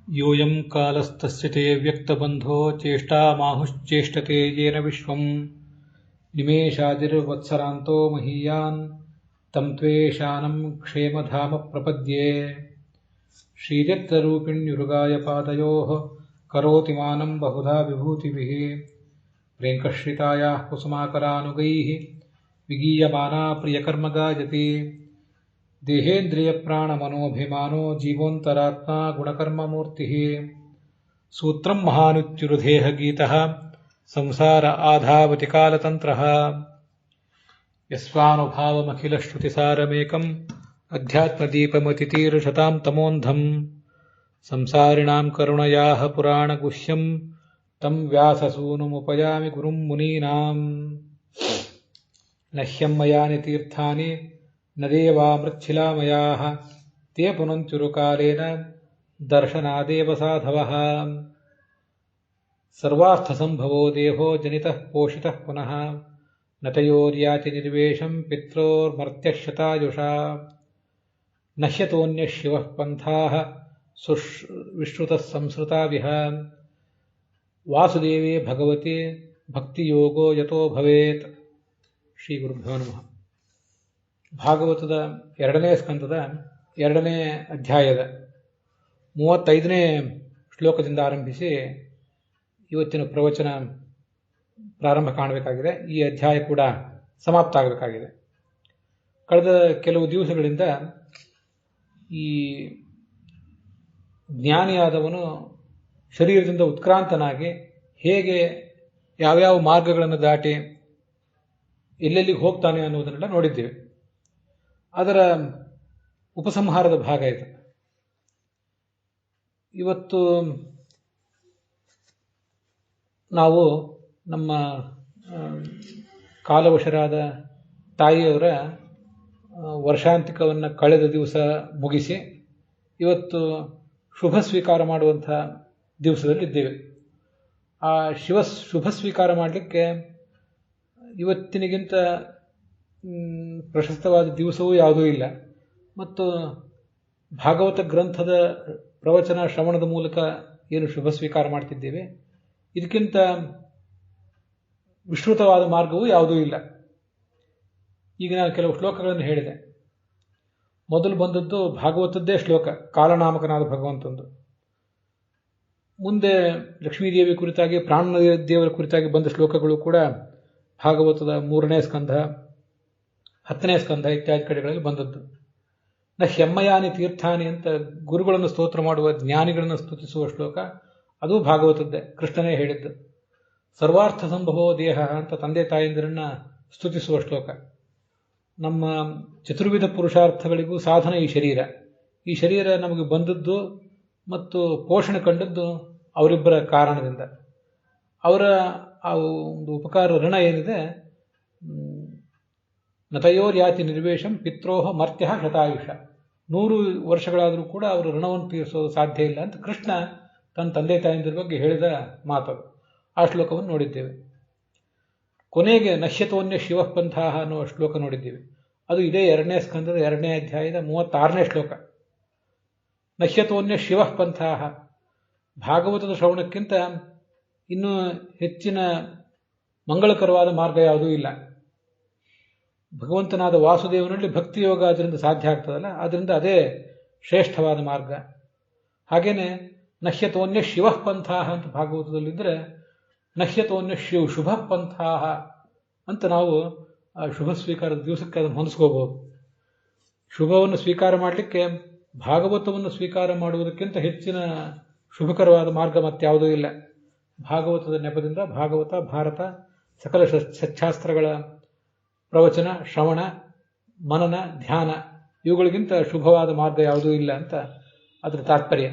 ಯೋಯಂ ಕಾಲಸ್ತಸ್ಯ ತೇ ವ್ಯಕ್ತಬಂಧೋ ಚೇಷ್ಟಾಮಾಹುಶ್ಚೇಷ್ಟತೆ ಯೇನ ವಿಶ್ವಂ ನಿಮೇಷಾದಿರ್ವತ್ಸರಾಂತೋ ಮಹೀಯಾನ್ ತಂ ತ್ವೇಷಾನಂ ಕ್ಷೇಮಧಾಮ ಪ್ರಪದ್ಯೆ ಶ್ರೀಯತ್ರರೂಪಿಣ್ಯುರುಗಾಯ ಪಾದಯೋಃ ಕರೋತಿ ಮಾನಂ ಬಹುಧಾ ವಿಭೂತಿಭಿಃ ಪ್ರೇಂಕಶ್ರಿತಾಯಾಃ ಕುಸುಮಾಕರಾನುಗೈಃ ವಿಗೀಯಮಾನಾ ಪ್ರಿಯಕರ್ಮಗಾಯತಿ ದೇಹೇಂದ್ರಿಯಪ್ರಾಣಮನೋಭಿಮಾನೋ ಜೀವೋಂತರಾತ್ಮ ಗುಣಕರ್ಮಮೂರ್ತಿಃ ಸೂತ್ರಂ ಮಹಾನುಚ್ಯುರುದೇಹಗೀತಃ ಸಂಸಾರ ಆಧಾವತಿ ಕಾಲತಂತ್ರಃ ಯಸ್ವಾನುಭಾವಮಖಿಲಶ್ರುತಿಸಾರಮೇಕಂ ಅಧ್ಯಾತ್ಮದೀಪಮತಿತೀರ್ಷತಾಂ ತಮೋಂಧಂ ಸಂಸಾರಿಣಾಂ ಕರುಣಯಾಃ ಪುರಾಣಗುಹ್ಯಂ ತಂ ವ್ಯಾಸಸೂನುಮುಪಯಾಮಿ ಗುರುಂ ಮುನೀನಾಂ ನಹ್ಯಂ ಮಯಾನಿ ತೀರ್ಥಾನಿ ನ ದೇವಾಮೃಚ್ಛಿಲಾಮಯಾಃ ತೇ ಪುನಂತ್ಯುರುಕಾಲೇನ ದರ್ಶನಾದೇವ ಸಾಧವಃ ಸರ್ವಾರ್ಥಸಂಭವೋ ದೇಹೋ ಜನಿತಃ ಪೋಷಿತಃ ಪುನಃ ನತಯೋರ್ಯಾತಿ ನಿರ್ವೇಶಂ ಪಿತ್ರೋರ್ಮರ್ತ್ಯಶತಾಯುಷಾ ನಹ್ಯತೋನ್ಯಃ ಶಿವಃ ಪಂಥಾಃ ವಿಶ್ರುತಃ ಸಂಸ್ಮೃತಾವಿಹ ವಾಸುದೇವೇ ಭಗವತಿ ಭಕ್ತಿಯೋಗೋ ಯತೋ ಭವೇತ್. ಶ್ರೀ ಗುರುಭ್ಯೋ ನಮಃ. ಭಾಗವತದ 2ನೇ ಸ್ಕಂದದ 2ನೇ ಅಧ್ಯಾಯದ 35ನೇ ಶ್ಲೋಕದಿಂದ ಆರಂಭಿಸಿ ಇವತ್ತಿನ ಪ್ರವಚನ ಪ್ರಾರಂಭ ಕಾಣಬೇಕಾಗಿದೆ. ಈ ಅಧ್ಯಾಯ ಕೂಡ ಸಮಾಪ್ತ ಆಗಬೇಕಾಗಿದೆ. ಕಳೆದ ಕೆಲವು ದಿವಸಗಳಿಂದ ಈ ಜ್ಞಾನಿಯಾದವನು ಶರೀರದಿಂದ ಉತ್ಕ್ರಾಂತನಾಗಿ ಹೇಗೆ ಯಾವ್ಯಾವ ಮಾರ್ಗಗಳನ್ನು ದಾಟಿ ಎಲ್ಲೆಲ್ಲಿಗೆ ಹೋಗ್ತಾನೆ ಅನ್ನೋದನ್ನೆಲ್ಲ ನೋಡಿದ್ದೇವೆ. ಅದರ ಉಪಸಂಹಾರದ ಭಾಗ ಇದು. ಇವತ್ತು ನಾವು ನಮ್ಮ ಕಾಲವಶರಾದ ತಾಯಿಯವರ ವರ್ಷಾಂತಿಕವನ್ನು ಕಳೆದ ದಿವಸ ಮುಗಿಸಿ ಇವತ್ತು ಶುಭ ಸ್ವೀಕಾರ ಮಾಡುವಂಥ ದಿವಸದಲ್ಲಿದ್ದೇವೆ. ಆ ಶುಭ ಸ್ವೀಕಾರ ಮಾಡಲಿಕ್ಕೆ ಇವತ್ತಿನಿಗಿಂತ ಪ್ರಶಸ್ತವಾದ ದಿವಸವೂ ಯಾವುದೂ ಇಲ್ಲ. ಮತ್ತು ಭಾಗವತ ಗ್ರಂಥದ ಪ್ರವಚನ ಶ್ರವಣದ ಮೂಲಕ ಏನು ಶುಭ ಸ್ವೀಕಾರ ಮಾಡ್ತಿದ್ದೇವೆ, ಇದಕ್ಕಿಂತ ವಿಶ್ರುತವಾದ ಮಾರ್ಗವೂ ಯಾವುದೂ ಇಲ್ಲ. ಈಗ ನಾನು ಕೆಲವು ಶ್ಲೋಕಗಳನ್ನು ಹೇಳಿದೆ. ಮೊದಲು ಬಂದದ್ದು ಭಾಗವತದ್ದೇ ಶ್ಲೋಕ, ಕಾಲನಾಮಕನಾದ ಭಗವಂತಂದು. ಮುಂದೆ ಲಕ್ಷ್ಮೀದೇವಿ ಕುರಿತಾಗಿ, ಪ್ರಾಣದೇವರ ಕುರಿತಾಗಿ ಬಂದ ಶ್ಲೋಕಗಳು ಕೂಡ ಭಾಗವತದ 3ನೇ ಸ್ಕಂಧ, 10ನೇ ಸ್ಕಂಧ ಇತ್ಯಾದಿ ಕಡೆಗಳಲ್ಲಿ ಬಂದದ್ದು. ನ ಹೆಮ್ಮಯಾನಿ ತೀರ್ಥಾನಿ ಅಂತ ಗುರುಗಳನ್ನು ಸ್ತೋತ್ರ ಮಾಡುವ, ಜ್ಞಾನಿಗಳನ್ನು ಸ್ತುತಿಸುವ ಶ್ಲೋಕ ಅದು ಭಾಗವತದ್ದೇ, ಕೃಷ್ಣನೇ ಹೇಳಿದ್ದು. ಸರ್ವಾರ್ಥ ಸಂಭವೋ ದೇಹ ಅಂತ ತಂದೆ ತಾಯಂದಿರನ್ನ ಸ್ತುತಿಸುವ ಶ್ಲೋಕ. ನಮ್ಮ ಚತುರ್ವಿಧ ಪುರುಷಾರ್ಥಗಳಿಗೂ ಸಾಧನ ಈ ಶರೀರ. ಈ ಶರೀರ ನಮಗೆ ಬಂದದ್ದು ಮತ್ತು ಪೋಷಣೆ ಕಂಡದ್ದು ಅವರಿಬ್ಬರ ಕಾರಣದಿಂದ. ಅವರ ಆ ಒಂದು ಉಪಕಾರ ಋಣ ಏನಿದೆ, ನತಯೋರ್ಯಾತಿ ನಿರ್ವೇಶಂ ಪಿತ್ರೋಹ ಮರ್ತ್ಯ ಶತಾಯುಷ, 100 ವರ್ಷಗಳಾದರೂ ಕೂಡ ಅವರು ಋಣವನ್ನು ತೀರಿಸೋದು ಸಾಧ್ಯ ಇಲ್ಲ ಅಂತ ಕೃಷ್ಣ ತನ್ನ ತಂದೆ ತಾಯಂದಿರ ಬಗ್ಗೆ ಹೇಳಿದ ಮಾತದು. ಆ ಶ್ಲೋಕವನ್ನು ನೋಡಿದ್ದೇವೆ. ಕೊನೆಗೆ ನಶ್ಯತೋನ್ಯ ಶಿವಃ ಪಂಥಾಹ ಅನ್ನುವ ಶ್ಲೋಕ ನೋಡಿದ್ದೇವೆ. ಅದು ಇದೇ 2ನೇ ಸ್ಕಂದದ 2ನೇ ಅಧ್ಯಾಯದ 36ನೇ ಶ್ಲೋಕ. ನಶ್ಯತೋನ್ಯ ಶಿವಃ ಪಂಥಾಹ, ಭಾಗವತದ ಶ್ರವಣಕ್ಕಿಂತ ಇನ್ನೂ ಹೆಚ್ಚಿನ ಮಂಗಳಕರವಾದ ಮಾರ್ಗ ಯಾವುದೂ ಇಲ್ಲ. ಭಗವಂತನಾದ ವಾಸುದೇವನಲ್ಲಿ ಭಕ್ತಿಯೋಗ ಅದರಿಂದ ಸಾಧ್ಯ ಆಗ್ತದಲ್ಲ, ಅದರಿಂದ ಅದೇ ಶ್ರೇಷ್ಠವಾದ ಮಾರ್ಗ. ಹಾಗೇನೆ ನಶ್ಯತೋನ್ಯ ಶಿವಃ ಪಂಥಾಹ ಅಂತ ಭಾಗವತದಲ್ಲಿದ್ದರೆ, ನಶ್ಯತೋನ್ಯ ಶುಭ ಪಂಥಾಹ ಅಂತ ನಾವು ಆ ಶುಭ ಸ್ವೀಕಾರದ ದಿವಸಕ್ಕೆ ಅದನ್ನು ಹೊಂದಿಸ್ಕೋಬಹುದು. ಶುಭವನ್ನು ಸ್ವೀಕಾರ ಮಾಡಲಿಕ್ಕೆ ಭಾಗವತವನ್ನು ಸ್ವೀಕಾರ ಮಾಡುವುದಕ್ಕಿಂತ ಹೆಚ್ಚಿನ ಶುಭಕರವಾದ ಮಾರ್ಗ ಮತ್ಯಾವುದೂ ಇಲ್ಲ. ಭಾಗವತದ ನೆಪದಿಂದ ಭಾಗವತ, ಭಾರತ, ಸಕಲ ಸಚ್ಛಾಸ್ತ್ರಗಳ ಪ್ರವಚನ, ಶ್ರವಣ, ಮನನ, ಧ್ಯಾನ ಇವುಗಳಿಗಿಂತ ಶುಭವಾದ ಮಾರ್ಗ ಯಾವುದೂ ಇಲ್ಲ ಅಂತ ಅದರ ತಾತ್ಪರ್ಯ.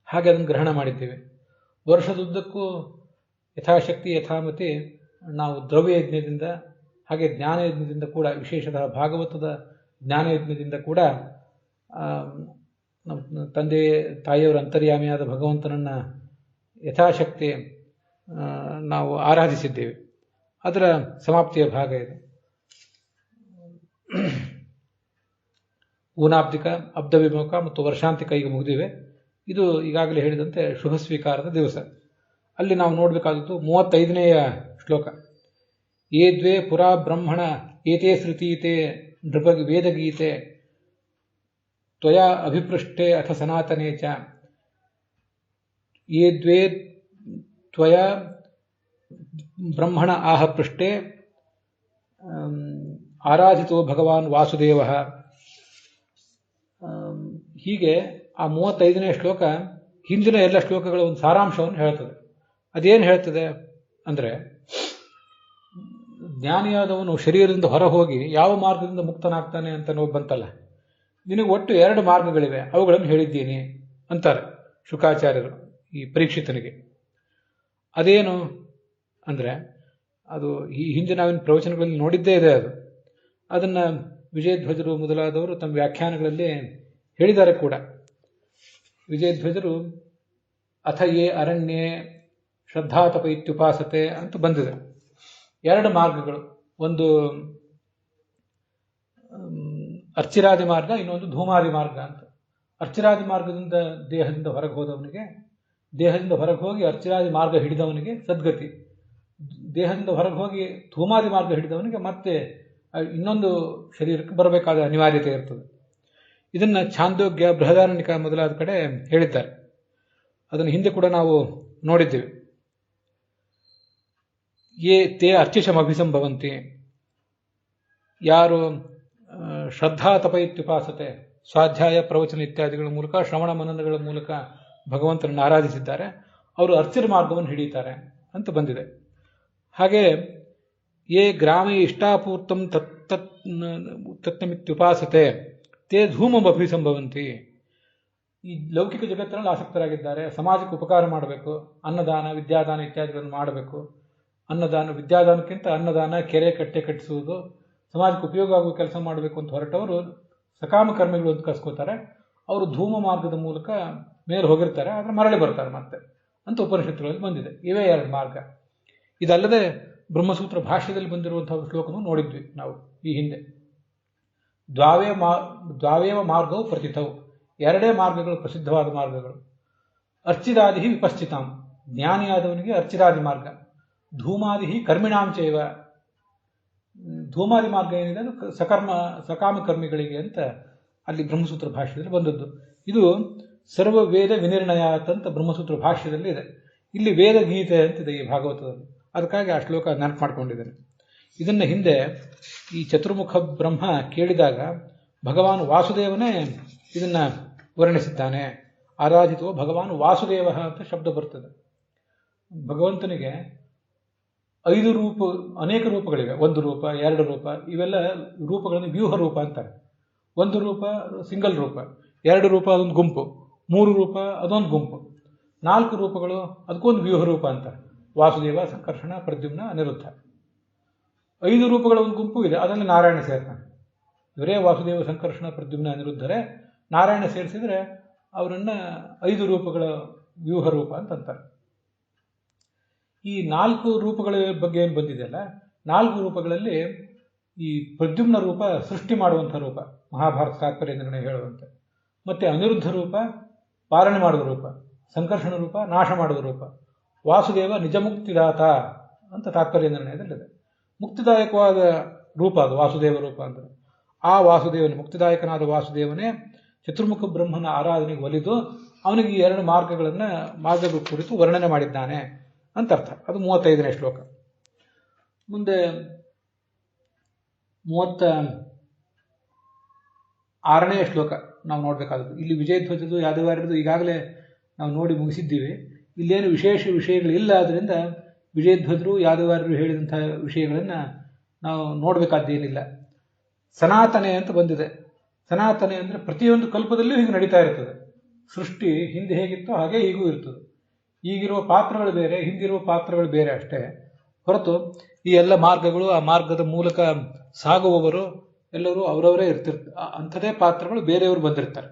ಹಾಗೆ ಅದನ್ನು ಗ್ರಹಣ ಮಾಡಿದ್ದೇವೆ. ವರ್ಷದುದ್ದಕ್ಕೂ ಯಥಾಶಕ್ತಿ ಯಥಾಮತಿ ನಾವು ದ್ರವ್ಯಯಜ್ಞದಿಂದ ಹಾಗೆ ಜ್ಞಾನಯಜ್ಞದಿಂದ ಕೂಡ, ವಿಶೇಷತಃ ಭಾಗವತದ ಜ್ಞಾನಯಜ್ಞದಿಂದ ಕೂಡ ನಮ್ಮ ತಂದೆ ತಾಯಿಯವರ ಅಂತರ್ಯಾಮಿಯಾದ ಭಗವಂತನನ್ನು ಯಥಾಶಕ್ತಿ ನಾವು ಆರಾಧಿಸಿದ್ದೇವೆ. ಅದರ ಸಮಾಪ್ತಿಯ ಭಾಗ ಇದು. ಊನಾಬ್ದಿಕ, ಅಬ್ಧ ವಿಮುಖ ಮತ್ತು ವರ್ಷಾಂತಿಕ ಈಗ ಮುಗಿದಿವೆ. ಇದು ಈಗಾಗಲೇ ಹೇಳಿದಂತೆ ಶುಭ ಸ್ವೀಕಾರದ ದಿವಸ. ಅಲ್ಲಿ ನಾವು ನೋಡಬೇಕಾದದ್ದು 35ನೇಯ ಶ್ಲೋಕ. ಯೇ ದ್ವೇ ಪುರಾ ಬ್ರಹ್ಮಣ ಏತೇ ಶ್ರುತೀತೆ ನೃಪಗಿ ವೇದಗೀತೆ ತ್ವಯಾ ಅಭಿಪೃಷ್ಟೇ ಅಥ ಸನಾತನೇ ಚ ಯೇ ದ್ವೇ ತ್ವಯಾ ಬ್ರಹ್ಮಣ ಆಹ ಪೃಷ್ಟೇ ಆರಾಧಿತೋ ಭಗವಾನ್ ವಾಸುದೇವ. ಹೀಗೆ ಆ 35ನೇ ಶ್ಲೋಕ ಹಿಂದಿನ ಎಲ್ಲ ಶ್ಲೋಕಗಳ ಒಂದು ಸಾರಾಂಶವನ್ನು ಹೇಳ್ತದೆ. ಅದೇನು ಹೇಳ್ತದೆ ಅಂದರೆ, ಜ್ಞಾನಿಯಾದವನು ಶರೀರದಿಂದ ಹೊರ ಹೋಗಿ ಯಾವ ಮಾರ್ಗದಿಂದ ಮುಕ್ತನಾಗ್ತಾನೆ ಅಂತ ನಾವು ಬಂತಲ್ಲ, ನಿನಗೆ ಒಟ್ಟು 2 ಮಾರ್ಗಗಳಿವೆ, ಅವುಗಳನ್ನು ಹೇಳಿದ್ದೀನಿ ಅಂತಾರೆ ಶುಕಾಚಾರ್ಯರು ಈ ಪರೀಕ್ಷಿತನಿಗೆ. ಅದೇನು ಅಂದರೆ, ಅದು ಈ ಹಿಂದೆ ನಾವಿನ ಪ್ರವಚನಗಳಲ್ಲಿ ನೋಡಿದ್ದೇ ಇದೆ. ಅದನ್ನು ವಿಜಯಧ್ವಜರು ಮೊದಲಾದವರು ತಮ್ಮ ವ್ಯಾಖ್ಯಾನಗಳಲ್ಲಿ ಹೇಳಿದ್ದಾರೆ ಕೂಡ. ವಿಜಯಧ್ವಜರು ಅಥ ಯೇ ಅರಣ್ಯೇ ಶ್ರದ್ಧಾತಪ ಇತ್ಯುಪಾಸತೆ ಅಂತ ಬಂದಿದೆ. 2 ಮಾರ್ಗಗಳು, ಒಂದು ಅರ್ಚಿರಾದಿ ಮಾರ್ಗ, ಇನ್ನೊಂದು ಧೂಮಾದಿ ಮಾರ್ಗ ಅಂತ. ಅರ್ಚಿರಾದಿ ಮಾರ್ಗದಿಂದ ದೇಹದಿಂದ ಹೊರಗೆ ಹೋದವನಿಗೆ, ದೇಹದಿಂದ ಹೊರಗೆ ಹೋಗಿ ಅರ್ಚಿರಾದಿ ಮಾರ್ಗ ಹಿಡಿದವನಿಗೆ ಸದ್ಗತಿ, ದೇಹದಿಂದ ಹೊರಗೆ ಹೋಗಿ ಧೂಮಾದಿ ಮಾರ್ಗ ಹಿಡಿದವನಿಗೆ ಮತ್ತೆ ಇನ್ನೊಂದು ಶರೀರಕ್ಕೆ ಬರಬೇಕಾದ ಅನಿವಾರ್ಯತೆ ಇರ್ತದೆ. ಇದನ್ನು ಛಾಂದೋಗ್ಯ, ಬೃಹದಾರಣ್ಯಕ ಮೊದಲಾದ ಕಡೆ ಹೇಳಿದ್ದಾರೆ. ಅದನ್ನು ಹಿಂದೆ ಕೂಡ ನಾವು ನೋಡಿದ್ದೇವೆ. ಯೇ ತೇ ಅರ್ಚಿಷಮಭಿಸಂಭವಂತಿ, ಯಾರು ಶ್ರದ್ಧಾ ತಪ ಇತ್ಯುಪಾಸತೆ, ಸ್ವಾಧ್ಯಾಯ ಪ್ರವಚನ ಇತ್ಯಾದಿಗಳ ಮೂಲಕ, ಶ್ರವಣ ಮನನಗಳ ಮೂಲಕ ಭಗವಂತನನ್ನು ಆರಾಧಿಸಿದ್ದಾರೆ, ಅವರು ಅರ್ಚಿರ ಮಾರ್ಗವನ್ನು ಹಿಡಿಯುತ್ತಾರೆ ಅಂತ ಬಂದಿದೆ. ಹಾಗೆ ಯೇ ಗ್ರಾಮೇ ಇಷ್ಟಾಪೂರ್ತಂ ತತ್ನಮಿತ್ಯುಪಾಸತೆ ತೇ ಧೂಮಮಭಿಸಂಭವಂತಿ, ಈ ಲೌಕಿಕ ಜಗತ್ತಿನಲ್ಲಿ ಆಸಕ್ತರಾಗಿದ್ದಾರೆ, ಸಮಾಜಕ್ಕೆ ಉಪಕಾರ ಮಾಡಬೇಕು, ಅನ್ನದಾನ ವಿದ್ಯಾದಾನ ಇತ್ಯಾದಿಗಳನ್ನು ಮಾಡಬೇಕು. ಅನ್ನದಾನ ವಿದ್ಯಾದಾನಕ್ಕಿಂತ ಅನ್ನದಾನ, ಕೆರೆ ಕಟ್ಟೆ ಕಟ್ಟಿಸುವುದು, ಸಮಾಜಕ್ಕೆ ಉಪಯೋಗ ಆಗುವ ಕೆಲಸ ಮಾಡಬೇಕು ಅಂತ ಹೊರಟವರು ಸಕಾಮ ಕರ್ಮಿಗಳು ಅಂತ ಕರ್ಸ್ಕೋತಾರೆ. ಅವರು ಧೂಮ ಮಾರ್ಗದ ಮೂಲಕ ಮೇಲೆ ಹೋಗಿರ್ತಾರೆ, ಆದರೆ ಮರಳಿ ಬರ್ತಾರೆ ಮತ್ತೆ ಅಂತ ಉಪನಿಷತ್ತುಗಳಲ್ಲಿ ಬಂದಿದೆ. ಇವೇ 2 ಮಾರ್ಗ. ಇದಲ್ಲದೆ ಬ್ರಹ್ಮಸೂತ್ರ ಭಾಷ್ಯದಲ್ಲಿ ಬಂದಿರುವಂತಹ ಶ್ಲೋಕನೂ ನೋಡಿದ್ವಿ ನಾವು ಈ ಹಿಂದೆ. ದ್ವಾವೇವ ಮಾರ್ಗವು ಪ್ರತಿಥವು, 2 ಮಾರ್ಗಗಳು ಪ್ರಸಿದ್ಧವಾದ ಮಾರ್ಗಗಳು. ಅರ್ಚಿರಾದಿ ವಿಪಶ್ಚಿತಾಂ, ಜ್ಞಾನಿಯಾದವನಿಗೆ ಅರ್ಚಿರಾದಿ ಮಾರ್ಗ. ಧೂಮಾದಿ ಕರ್ಮಿಣಾಂಚೈವ, ಧೂಮಾದಿ ಮಾರ್ಗ ಏನಿದೆ ಅದು ಸಕಾಮ ಕರ್ಮಿಗಳಿಗೆ ಅಂತ ಅಲ್ಲಿ ಬ್ರಹ್ಮಸೂತ್ರ ಭಾಷ್ಯದಲ್ಲಿ ಬಂದದ್ದು. ಇದು ಸರ್ವ ವೇದ ವಿನಿರ್ಣಯ ಅಂತ ಬ್ರಹ್ಮಸೂತ್ರ ಭಾಷ್ಯದಲ್ಲಿ ಇದೆ. ಇಲ್ಲಿ ವೇದ ಗೀತೆ ಅಂತಿದೆ ಈ ಭಾಗವತದಲ್ಲಿ, ಅದಕ್ಕಾಗಿ ಆ ಶ್ಲೋಕ ನೆನಪು ಮಾಡ್ಕೊಂಡಿದ್ದೇನೆ. ಇದನ್ನು ಹಿಂದೆ ಈ ಚತುರ್ಮುಖ ಬ್ರಹ್ಮ ಕೇಳಿದಾಗ ಭಗವಾನ್ ವಾಸುದೇವನೇ ಇದನ್ನು ವರ್ಣಿಸಿದ್ದಾನೆ. ಆರಾಧಿತೋ ಭಗವಾನ್ ವಾಸುದೇವ ಅಂತ ಶಬ್ದ ಬರ್ತದೆ. ಭಗವಂತನಿಗೆ 5 ರೂಪ, ಅನೇಕ ರೂಪಗಳಿವೆ. 1 ರೂಪ, 2 ರೂಪ, ಇವೆಲ್ಲ ರೂಪಗಳನ್ನು ವ್ಯೂಹ ರೂಪ ಅಂತಾರೆ. 1 ರೂಪ ಸಿಂಗಲ್ ರೂಪ, 2 ರೂಪ ಅದೊಂದು ಗುಂಪು, 3 ರೂಪ ಅದೊಂದು ಗುಂಪು, 4 ರೂಪಗಳು ಅದಕ್ಕೊಂದು ವ್ಯೂಹ ರೂಪ ಅಂತಾರೆ. ವಾಸುದೇವ, ಸಂಕರ್ಷಣ, ಪ್ರದ್ಯುಮ್ನ, ಅನಿರುದ್ಧ. 5 ರೂಪಗಳ ಒಂದು ಗುಂಪು ಇದೆ, ಅದರಲ್ಲಿ ನಾರಾಯಣ ಸೇರ್ತಾನೆ. ಇವರೇ ವಾಸುದೇವ, ಸಂಕರ್ಷಣ, ಪ್ರದ್ಯುಮ್ನ, ಅನಿರುದ್ಧರೇ. ನಾರಾಯಣ ಸೇರಿಸಿದ್ರೆ ಅವರನ್ನ 5 ರೂಪಗಳ ವ್ಯೂಹ ರೂಪ ಅಂತಂತಾರೆ. ಈ 4 ರೂಪಗಳ ಬಗ್ಗೆ ಏನು ಬಂದಿದೆಯಲ್ಲ, 4 ರೂಪಗಳಲ್ಲಿ ಈ ಪ್ರದ್ಯುಮ್ನ ರೂಪ ಸೃಷ್ಟಿ ಮಾಡುವಂಥ ರೂಪ, ಮಹಾಭಾರತ ತಾತ್ಪರ್ಯ ನಿರ್ಣಯ ಹೇಳುವಂತೆ. ಮತ್ತೆ ಅನಿರುದ್ಧ ರೂಪ ಪಾಲನೆ ಮಾಡುವ ರೂಪ, ಸಂಕರ್ಷಣ ರೂಪ ನಾಶ ಮಾಡುವ ರೂಪ, ವಾಸುದೇವ ನಿಜ ಮುಕ್ತಿದಾತ ಅಂತ ತಾತ್ಪರ್ಯ ನಿರ್ಣಯದಲ್ಲಿದೆ. ಮುಕ್ತಿದಾಯಕವಾದ ರೂಪ ಅದು ವಾಸುದೇವ ರೂಪ ಅಂದರೆ. ಆ ವಾಸುದೇವನೇ, ಮುಕ್ತಿದಾಯಕನಾದ ವಾಸುದೇವನೇ ಚತುರ್ಮುಖ ಬ್ರಹ್ಮನ ಆರಾಧನೆಗೆ ಒಲಿದು ಅವನಿಗೆ ಈ 2 ಮಾರ್ಗಗಳ ಕುರಿತು ವರ್ಣನೆ ಮಾಡಿದ್ದಾನೆ ಅಂತ ಅರ್ಥ. ಅದು 35ನೇ ಶ್ಲೋಕ. ಮುಂದೆ 36ನೇ ಶ್ಲೋಕ ನಾವು ನೋಡಬೇಕಾದದ್ದು. ಇಲ್ಲಿ ವಿಜಯಧ್ವಜದ್ದು ಯಾದವಾರ್ಯರದು ಈಗಾಗಲೇ ನಾವು ನೋಡಿ ಮುಗಿಸಿದ್ದೀವಿ. ಇಲ್ಲೇನು ವಿಶೇಷ ವಿಷಯಗಳಿಲ್ಲ. ಆದ್ದರಿಂದ ವಿಜಯಧ್ವಜರು ಯಾದವಾರ್ಯರು ಹೇಳಿದಂಥ ವಿಷಯಗಳನ್ನು ನಾವು ನೋಡಬೇಕಾದ್ದೇನಿಲ್ಲ. ಸನಾತನೆ ಅಂತ ಬಂದಿದೆ. ಸನಾತನೆ ಅಂದರೆ ಪ್ರತಿಯೊಂದು ಕಲ್ಪದಲ್ಲೂ ಹೀಗೆ ನಡೀತಾ ಇರ್ತದೆ. ಸೃಷ್ಟಿ ಹಿಂದೆ ಹೇಗಿತ್ತೋ ಹಾಗೆ ಈಗೂ ಇರ್ತದೆ. ಈಗಿರುವ ಪಾತ್ರಗಳು ಬೇರೆ, ಹಿಂದಿರುವ ಪಾತ್ರಗಳು ಬೇರೆ ಅಷ್ಟೇ ಹೊರತು ಈ ಎಲ್ಲ ಮಾರ್ಗಗಳು, ಆ ಮಾರ್ಗದ ಮೂಲಕ ಸಾಗುವವರು ಎಲ್ಲರೂ ಅವರವರೇ ಅಂಥದೇ ಪಾತ್ರಗಳು ಬೇರೆಯವರು ಬಂದಿರ್ತಾರೆ.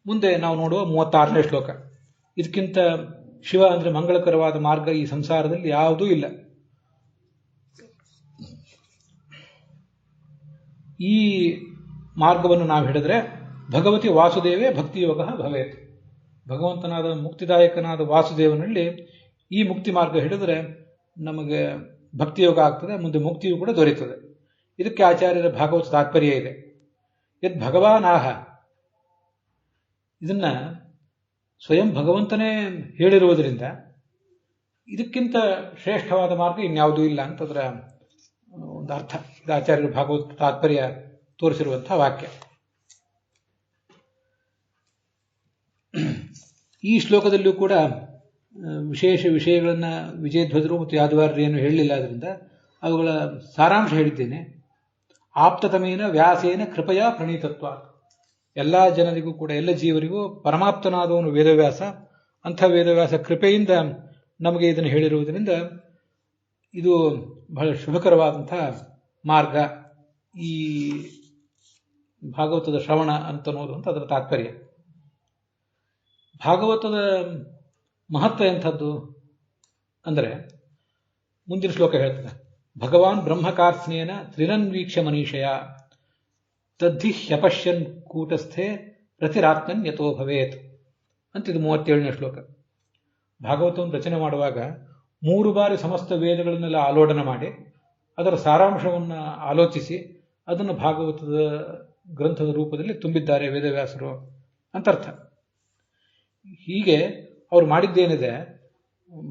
ಮುಂದೆ ನಾವು ನೋಡುವ 36ನೇ ಶ್ಲೋಕ. ಇದಕ್ಕಿಂತ ಶಿವ ಅಂದರೆ ಮಂಗಳಕರವಾದ ಮಾರ್ಗ ಈ ಸಂಸಾರದಲ್ಲಿ ಯಾವುದೂ ಇಲ್ಲ. ಈ ಮಾರ್ಗವನ್ನು ನಾವು ಹಿಡಿದ್ರೆ ಭಗವತಿ ವಾಸುದೇವೇ ಭಕ್ತಿಯೋಗ ಭವೇತ್. ಭಗವಂತನಾದ ಮುಕ್ತಿದಾಯಕನಾದ ವಾಸುದೇವನಲ್ಲಿ ಈ ಮುಕ್ತಿ ಮಾರ್ಗ ಹಿಡಿದ್ರೆ ನಮಗೆ ಭಕ್ತಿಯೋಗ ಆಗ್ತದೆ, ಮುಂದೆ ಮುಕ್ತಿಯೂ ಕೂಡ ದೊರೆಯುತ್ತದೆ. ಇದಕ್ಕೆ ಆಚಾರ್ಯರ ಭಾಗವತ ತಾತ್ಪರ್ಯ ಇದೆ. ಯದ್ ಭಗವಾನಾಹ, ಇದನ್ನ ಸ್ವಯಂ ಭಗವಂತನೇ ಹೇಳಿರುವುದರಿಂದ ಇದಕ್ಕಿಂತ ಶ್ರೇಷ್ಠವಾದ ಮಾರ್ಗ ಇನ್ಯಾವುದೂ ಇಲ್ಲ ಅಂತ ಅದರ ಒಂದು ಅರ್ಥ. ಇದು ಆಚಾರ್ಯರ ಭಾಗವತ ತಾತ್ಪರ್ಯ ತೋರಿಸಿರುವಂತಹ ವಾಕ್ಯ. ಈ ಶ್ಲೋಕದಲ್ಲೂ ಕೂಡ ವಿಶೇಷ ವಿಷಯಗಳನ್ನು ವಿಜಯಧ್ವಜರು ಮತ್ತು ಯಾದವಾರ್ಯರು ಏನು ಹೇಳಲಿಲ್ಲ. ಅದರಿಂದ ಅವುಗಳ ಸಾರಾಂಶ ಹೇಳಿದ್ದೇನೆ. ಆಪ್ತತಮೇನ ವ್ಯಾಸೇನ ಕೃಪೆಯ ಪ್ರಣೀತತ್ವ. ಎಲ್ಲ ಜನರಿಗೂ ಕೂಡ, ಎಲ್ಲ ಜೀವರಿಗೂ ಪರಮಾಪ್ತನಾದವನು ವೇದವ್ಯಾಸ. ಅಂಥ ವೇದವ್ಯಾಸ ಕೃಪೆಯಿಂದ ನಮಗೆ ಇದನ್ನು ಹೇಳಿರುವುದರಿಂದ ಇದು ಬಹಳ ಶುಭಕರವಾದಂಥ ಮಾರ್ಗ, ಈ ಭಾಗವತದ ಶ್ರವಣ ಅಂತನ್ನೋದು ಅಂತ ಅದರ ತಾತ್ಪರ್ಯ. ಭಾಗವತದ ಮಹತ್ವ ಎಂಥದ್ದು ಅಂದರೆ ಮುಂದಿನ ಶ್ಲೋಕ ಹೇಳ್ತದೆ. ಭಗವಾನ್ ಬ್ರಹ್ಮಕಾರ್ತ್ಸ್ನೇನ ತ್ರಿರನ್ವೀಕ್ಷ ಮನೀಷಯ ತದ್ಧಿ ಹ್ಯಪಶ್ಯನ್ ಕೂಟಸ್ಥೆ ಪ್ರತಿರಾತ್ಮನ್ ಯಥೋ ಭವೇತ್ ಅಂತ. ಇದು 37ನೇ ಶ್ಲೋಕ. ಭಾಗವತವನ್ನು ರಚನೆ ಮಾಡುವಾಗ 3 ಬಾರಿ ಸಮಸ್ತ ವೇದಗಳನ್ನೆಲ್ಲ ಆಲೋಡನೆ ಮಾಡಿ ಅದರ ಸಾರಾಂಶವನ್ನು ಆಲೋಚಿಸಿ ಅದನ್ನು ಭಾಗವತದ ಗ್ರಂಥದ ರೂಪದಲ್ಲಿ ತುಂಬಿದ್ದಾರೆ ವೇದವ್ಯಾಸರು ಅಂತರ್ಥ. ಹೀಗೆ ಅವರು ಮಾಡಿದ್ದೇನಿದೆ,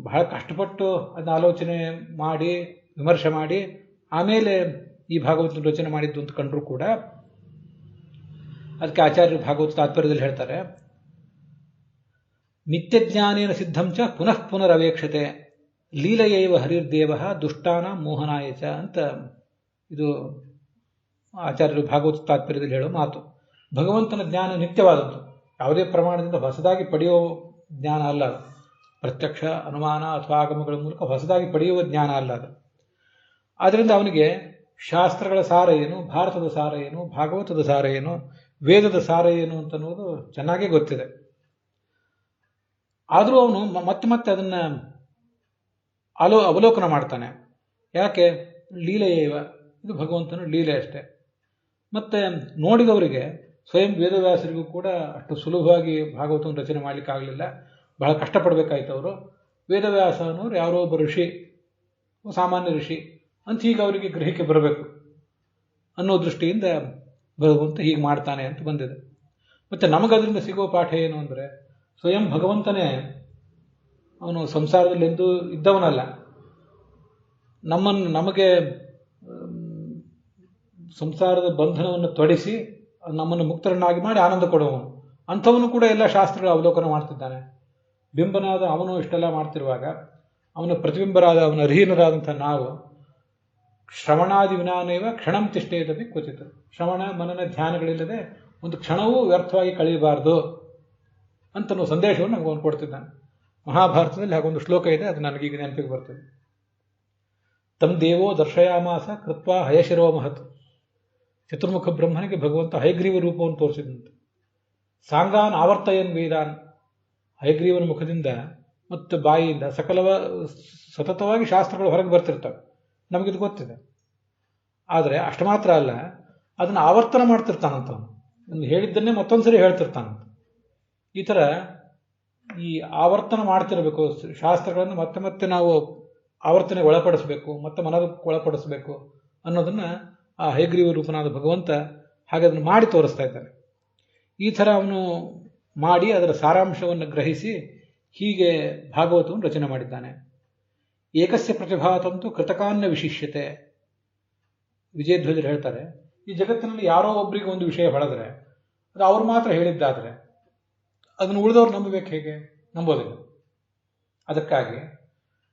ಬಹಳ ಕಷ್ಟಪಟ್ಟು ಅದನ್ನ ಆಲೋಚನೆ ಮಾಡಿ ವಿಮರ್ಶೆ ಮಾಡಿ ಆಮೇಲೆ ಈ ಭಾಗವತ ರಚನೆ ಮಾಡಿದ್ದು ಅಂತ ಕಂಡ್ರೂ ಕೂಡ ಅದಕ್ಕೆ ಆಚಾರ್ಯರು ಭಾಗವತ ತಾತ್ಪರ್ಯದಲ್ಲಿ ಹೇಳ್ತಾರೆ, ನಿತ್ಯಜ್ಞಾನೇನ ಸಿದ್ಧಂ ಚ ಪುನಃ ಪುನರವೇಕ್ಷತೆ ಲೀಲೆಯೈವ ಹರಿರ್ದೇವ ದುಷ್ಟಾನ ಮೋಹನಾಯ ಚ ಅಂತ. ಇದು ಆಚಾರ್ಯರು ಭಾಗವತ ತಾತ್ಪರ್ಯದಲ್ಲಿ ಹೇಳೋ ಮಾತು. ಭಗವಂತನ ಜ್ಞಾನ ನಿತ್ಯವಾದದ್ದು, ಯಾವುದೇ ಪ್ರಮಾಣದಿಂದ ಹೊಸದಾಗಿ ಪಡೆಯುವ ಜ್ಞಾನ ಅಲ್ಲ ಅದು. ಪ್ರತ್ಯಕ್ಷ ಅನುಮಾನ ಅಥವಾ ಆಗಮಗಳ ಮೂಲಕ ಹೊಸದಾಗಿ ಪಡೆಯುವ ಜ್ಞಾನ ಅಲ್ಲ ಅದು. ಆದ್ದರಿಂದ ಅವನಿಗೆ ಶಾಸ್ತ್ರಗಳ ಸಾರ ಏನು, ಭಾರತದ ಸಾರ ಏನು, ಭಾಗವತದ ಸಾರ ಏನು, ವೇದದ ಸಾರ ಏನು ಅಂತನ್ನುವುದು ಚೆನ್ನಾಗೇ ಗೊತ್ತಿದೆ. ಆದರೂ ಅವನು ಮತ್ತೆ ಮತ್ತೆ ಅದನ್ನ ಅವಲೋಕನ ಮಾಡ್ತಾನೆ. ಯಾಕೆ? ಲೀಲೆಯೇವ, ಇದು ಭಗವಂತನ ಲೀಲೆ ಅಷ್ಟೇ. ಮತ್ತೆ ನೋಡಿದವರಿಗೆ, ಸ್ವಯಂ ವೇದವ್ಯಾಸರಿಗೂ ಕೂಡ ಅಷ್ಟು ಸುಲಭವಾಗಿ ಭಾಗವತವನ್ನು ರಚನೆ ಮಾಡಲಿಕ್ಕಾಗಲಿಲ್ಲ, ಬಹಳ ಕಷ್ಟಪಡಬೇಕಾಯ್ತು ಅವರು. ವೇದವ್ಯಾಸ ಅನ್ನೋರು ಯಾರೋ ಒಬ್ಬ ಋಷಿ, ಸಾಮಾನ್ಯ ಋಷಿ ಅಂತ ಹೀಗೆ ಅವರಿಗೆ ಗ್ರಹಿಕೆ ಬರಬೇಕು ಅನ್ನೋ ದೃಷ್ಟಿಯಿಂದ ಭಗವಂತ ಹೀಗೆ ಮಾಡ್ತಾನೆ ಅಂತ ಬಂದಿದೆ. ಮತ್ತೆ ನಮಗದರಿಂದ ಸಿಗೋ ಪಾಠ ಏನು ಅಂದರೆ, ಸ್ವಯಂ ಭಗವಂತನೇ ಅವನು ಸಂಸಾರದಲ್ಲಿ ಎಂದೂ ಇದ್ದವನಲ್ಲ. ನಮಗೆ ಸಂಸಾರದ ಬಂಧನವನ್ನು ತೊಡಿಸಿ ನಮ್ಮನ್ನು ಮುಕ್ತರನ್ನಾಗಿ ಮಾಡಿ ಆನಂದ ಕೊಡುವವನು. ಅಂಥವನು ಕೂಡ ಎಲ್ಲ ಶಾಸ್ತ್ರಗಳ ಅವಲೋಕನ ಮಾಡ್ತಿದ್ದಾನೆ. ಬಿಂಬನಾದ ಅವನು ಇಷ್ಟೆಲ್ಲ ಮಾಡ್ತಿರುವಾಗ ಅವನ ಪ್ರತಿಬಿಂಬರಾದ ಅವನ ಅಧೀನರಾದಂಥ ನಾವು ಶ್ರವಣಾದಿ ವಿನಾನೇವ ಕ್ಷಣಂ ತಿಷ್ಟೇದಪಿ ಕ್ವಚಿತ್. ಶ್ರವಣ ಮನನ ಧ್ಯಾನಗಳಿಲ್ಲದೆ ಒಂದು ಕ್ಷಣವೂ ವ್ಯರ್ಥವಾಗಿ ಕಳೆಯಬಾರದು ಅಂತನೋ ಸಂದೇಶವನ್ನು ನಮಗೆ ಅವನು ಕೊಡ್ತಿದ್ದಾನೆ. ಮಹಾಭಾರತದಲ್ಲಿ ಹಾಗೊಂದು ಶ್ಲೋಕ ಇದೆ, ಅದು ನನಗೀಗ ನೆನಪಿಗೆ ಬರ್ತದೆ. ತಮ್ ದೇವೋ ದರ್ಶಯಾಮಾಸ ಕೃತ್ವಾ ಹಯಶಿರೋ ಮಹತ್. ಚತುರ್ಮುಖ ಬ್ರಹ್ಮನಿಗೆ ಭಗವಂತ ಹಯಗ್ರೀವ ರೂಪವನ್ನು ತೋರಿಸಿದಂತೆ. ಸಾಂಗಾನ್ ಆವರ್ತಯನ್ ವೇದಾನ್, ಹಯಗ್ರೀವನ ಮುಖದಿಂದ ಮತ್ತು ಬಾಯಿಯಿಂದ ಸತತವಾಗಿ ಶಾಸ್ತ್ರಗಳು ಹೊರಗೆ ಬರ್ತಿರ್ತವೆ, ನಮಗಿದು ಗೊತ್ತಿದೆ. ಆದರೆ ಅಷ್ಟು ಮಾತ್ರ ಅಲ್ಲ, ಅದನ್ನು ಆವರ್ತನ ಮಾಡ್ತಿರ್ತಾನಂತವನು, ಹೇಳಿದ್ದನ್ನೇ ಮತ್ತೊಂದ್ಸರಿ ಹೇಳ್ತಿರ್ತಾನಂತ. ಈ ಥರ ಈ ಆವರ್ತನ ಮಾಡ್ತಿರಬೇಕು ಶಾಸ್ತ್ರಗಳನ್ನು, ಮತ್ತೆ ಮತ್ತೆ ನಾವು ಆವರ್ತನೆಗೆ ಒಳಪಡಿಸಬೇಕು, ಮತ್ತೆ ಮನದಕ್ಕೆ ಒಳಪಡಿಸಬೇಕು ಅನ್ನೋದನ್ನು ಆ ಹಯಗ್ರೀವ ರೂಪನಾದ ಭಗವಂತ ಹಾಗೆ ಅದನ್ನು ಮಾಡಿ ತೋರಿಸ್ತಾ ಇದ್ದಾನೆ. ಈ ಥರ ಅವನು ಮಾಡಿ ಅದರ ಸಾರಾಂಶವನ್ನು ಗ್ರಹಿಸಿ ಹೀಗೆ ಭಾಗವತವನ್ನು ರಚನೆ ಮಾಡಿದ್ದಾನೆ. ಏಕಸ್ಯ ಪ್ರತಿಭಾತಂತೂ ಕೃತಕಾನ್ನ ವಿಶಿಷ್ಯತೆ. ವಿಜಯಧ್ವಜರು ಹೇಳ್ತಾರೆ, ಈ ಜಗತ್ತಿನಲ್ಲಿ ಯಾರೋ ಒಬ್ಬರಿಗೆ ಒಂದು ವಿಷಯ ಹೊಳೆದ್ರೆ ಅದು ಅವ್ರು ಮಾತ್ರ ಹೇಳಿದ್ದಾದರೆ ಅದನ್ನು ಉಳಿದವ್ರು ನಂಬಬೇಕು ಹೇಗೆ? ನಂಬೋದಿಲ್ಲ. ಅದಕ್ಕಾಗಿ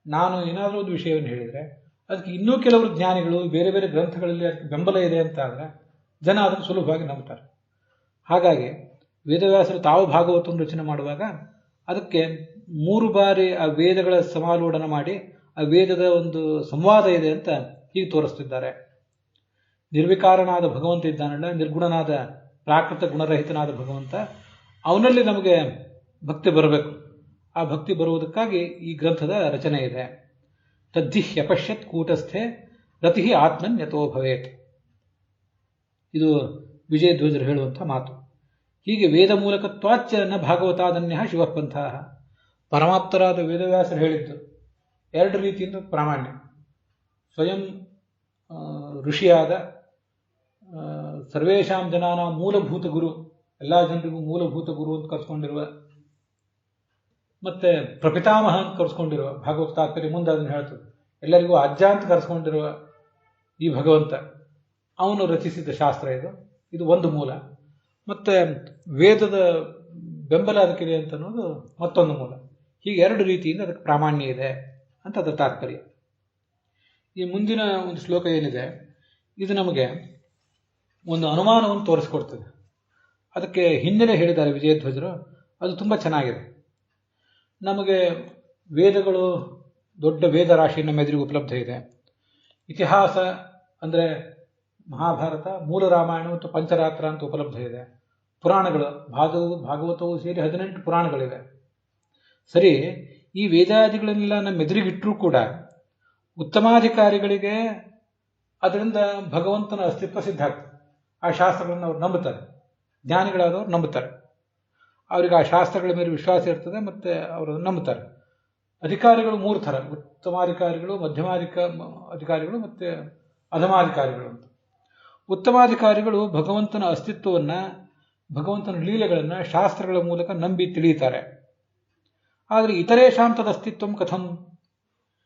ನಾನು ಏನಾದರೂ ಒಂದು ವಿಷಯವನ್ನು ಹೇಳಿದರೆ ಅದಕ್ಕೆ ಇನ್ನೂ ಕೆಲವರು ಜ್ಞಾನಿಗಳು ಬೇರೆ ಬೇರೆ ಗ್ರಂಥಗಳಲ್ಲಿ ಅದಕ್ಕೆ ಬೆಂಬಲ ಇದೆ ಅಂತ ಆದರೆ ಜನ ಅದನ್ನು ಸುಲಭವಾಗಿ ನಂಬ್ತಾರೆ. ಹಾಗಾಗಿ ವೇದವ್ಯಾಸರು ತಾವು ಭಾಗವತವನ್ನು ರಚನೆ ಮಾಡುವಾಗ ಅದಕ್ಕೆ 3 ಬಾರಿ ಆ ವೇದಗಳ ಸಮಾಲೋಢನ ಮಾಡಿ ಆ ವೇದದ ಒಂದು ಸಂವಾದ ಇದೆ ಅಂತ ಹೀಗೆ ತೋರಿಸ್ತಿದ್ದಾರೆ. ನಿರ್ವಿಕಾರನಾದ ಭಗವಂತ ಇದ್ದಾನಲ್ಲ, ನಿರ್ಗುಣನಾದ ಪ್ರಾಕೃತ ಗುಣರಹಿತನಾದ ಭಗವಂತ, ಅವನಲ್ಲಿ ನಮಗೆ ಭಕ್ತಿ ಬರಬೇಕು. ಆ ಭಕ್ತಿ ಬರುವುದಕ್ಕಾಗಿ ಈ ಗ್ರಂಥದ ರಚನೆ ಇದೆ. ತದ್ಧಿ ಹ್ಯಪಶ್ಯತ್ ಕೂಟಸ್ಥೆ ರತಿ ಆತ್ಮನ್ ಯಥೋ ಭವೇತ್. ಇದು ವಿಜಯಧ್ವಜರು ಹೇಳುವಂಥ ಮಾತು. ಹೀಗೆ ವೇದ ಮೂಲಕತ್ವಾಚ್ಚ ನ ಭಾಗವತಾದನ್ಯ ಶಿವಪಂಥ. ಪರಮಾಪ್ತರಾದ ವೇದವ್ಯಾಸರು ಹೇಳಿದ್ದು ಎರಡು ರೀತಿಯಿಂದ ಪ್ರಾಮಾಣ್ಯ. ಸ್ವಯಂ ಋಷಿಯಾದ ಸರ್ವೇಷಾಂ ಜನಾನ ಮೂಲಭೂತ ಗುರು, ಎಲ್ಲ ಜನರಿಗೂ ಮೂಲಭೂತ ಗುರು ಅಂತ ಕರೆಸ್ಕೊಂಡಿರುವ, ಮತ್ತೆ ಪ್ರಪಿತಾಮಹ ಅಂತ ಕರೆಸ್ಕೊಂಡಿರುವ, ಭಾಗವತ ತಾತ್ಪರ್ಯ ಮುಂದೆ ಅದನ್ನು ಹೇಳ್ತದೆ, ಎಲ್ಲರಿಗೂ ಅಜ್ಜ ಅಂತ ಕರೆಸ್ಕೊಂಡಿರುವ ಈ ಭಗವಂತ ಅವನು ರಚಿಸಿದ ಶಾಸ್ತ್ರ ಇದು ಒಂದು ಮೂಲ. ಮತ್ತೆ ವೇದದ ಬೆಂಬಲ ಅದಕ್ಕಿದೆ ಅಂತ ಅನ್ನೋದು ಮತ್ತೊಂದು ಮೂಲ. ಹೀಗೆ ಎರಡು ರೀತಿಯಿಂದ ಅದಕ್ಕೆ ಪ್ರಾಮಾಣ್ಯ ಇದೆ ಅಂತ ಅದರ ತಾತ್ಪರ್ಯ. ಈ ಮುಂದಿನ ಒಂದು ಶ್ಲೋಕ ಏನಿದೆ ಇದು ನಮಗೆ ಒಂದು ಅನುಮಾನವನ್ನು ತೋರಿಸ್ಕೊಡ್ತದೆ. ಅದಕ್ಕೆ ಹಿನ್ನೆಲೆ ಹೇಳಿದ್ದಾರೆ ವಿಜಯಧ್ವಜರು, ಅದು ತುಂಬ ಚೆನ್ನಾಗಿದೆ. ನಮಗೆ ವೇದಗಳು, ದೊಡ್ಡ ವೇದ ರಾಶಿ ನಮ್ಮ ಎದುರಿಗೆ ಉಪಲಬ್ಧ ಇದೆ. ಇತಿಹಾಸ ಅಂದರೆ ಮಹಾಭಾರತ, ಮೂಲ ರಾಮಾಯಣ ಮತ್ತು ಪಂಚರಾತ್ರ ಅಂತ ಉಪಲಬ್ಧ ಇದೆ. ಪುರಾಣಗಳು, ಭಾಗವತವು ಸೇರಿ 18 ಪುರಾಣಗಳಿವೆ. ಸರಿ, ಈ ವೇದಾದಿಗಳನ್ನೆಲ್ಲ ನಮ್ಮ ಎದುರಿಗಿಟ್ಟರೂ ಕೂಡ ಉತ್ತಮಾಧಿಕಾರಿಗಳಿಗೆ ಅದರಿಂದ ಭಗವಂತನ ಅಸ್ತಿತ್ವ ಸಿದ್ಧ ಆಗ್ತದೆ. ಆ ಶಾಸ್ತ್ರಗಳನ್ನು ಅವ್ರು ನಂಬುತ್ತಾರೆ, ಜ್ಞಾನಿಗಳಾದವ್ರು ನಂಬುತ್ತಾರೆ. ಅವರಿಗೆ ಆ ಶಾಸ್ತ್ರಗಳ ಮೇಲೆ ವಿಶ್ವಾಸ ಇರ್ತದೆ ಮತ್ತು ಅವರು ನಂಬುತ್ತಾರೆ. ಅಧಿಕಾರಿಗಳು 3 ಥರ: ಉತ್ತಮಾಧಿಕಾರಿಗಳು, ಅಧಿಕಾರಿಗಳು ಮತ್ತು ಅಧಮಾಧಿಕಾರಿಗಳು ಅಂತ. ಉತ್ತಮಾಧಿಕಾರಿಗಳು ಭಗವಂತನ ಅಸ್ತಿತ್ವವನ್ನು, ಭಗವಂತನ ಲೀಲೆಗಳನ್ನು ಶಾಸ್ತ್ರಗಳ ಮೂಲಕ ನಂಬಿ ತಿಳಿಯುತ್ತಾರೆ. ಆದರೆ ಇತರೇ ಶಾಂತದ ಅಸ್ತಿತ್ವ ಕಥಂ?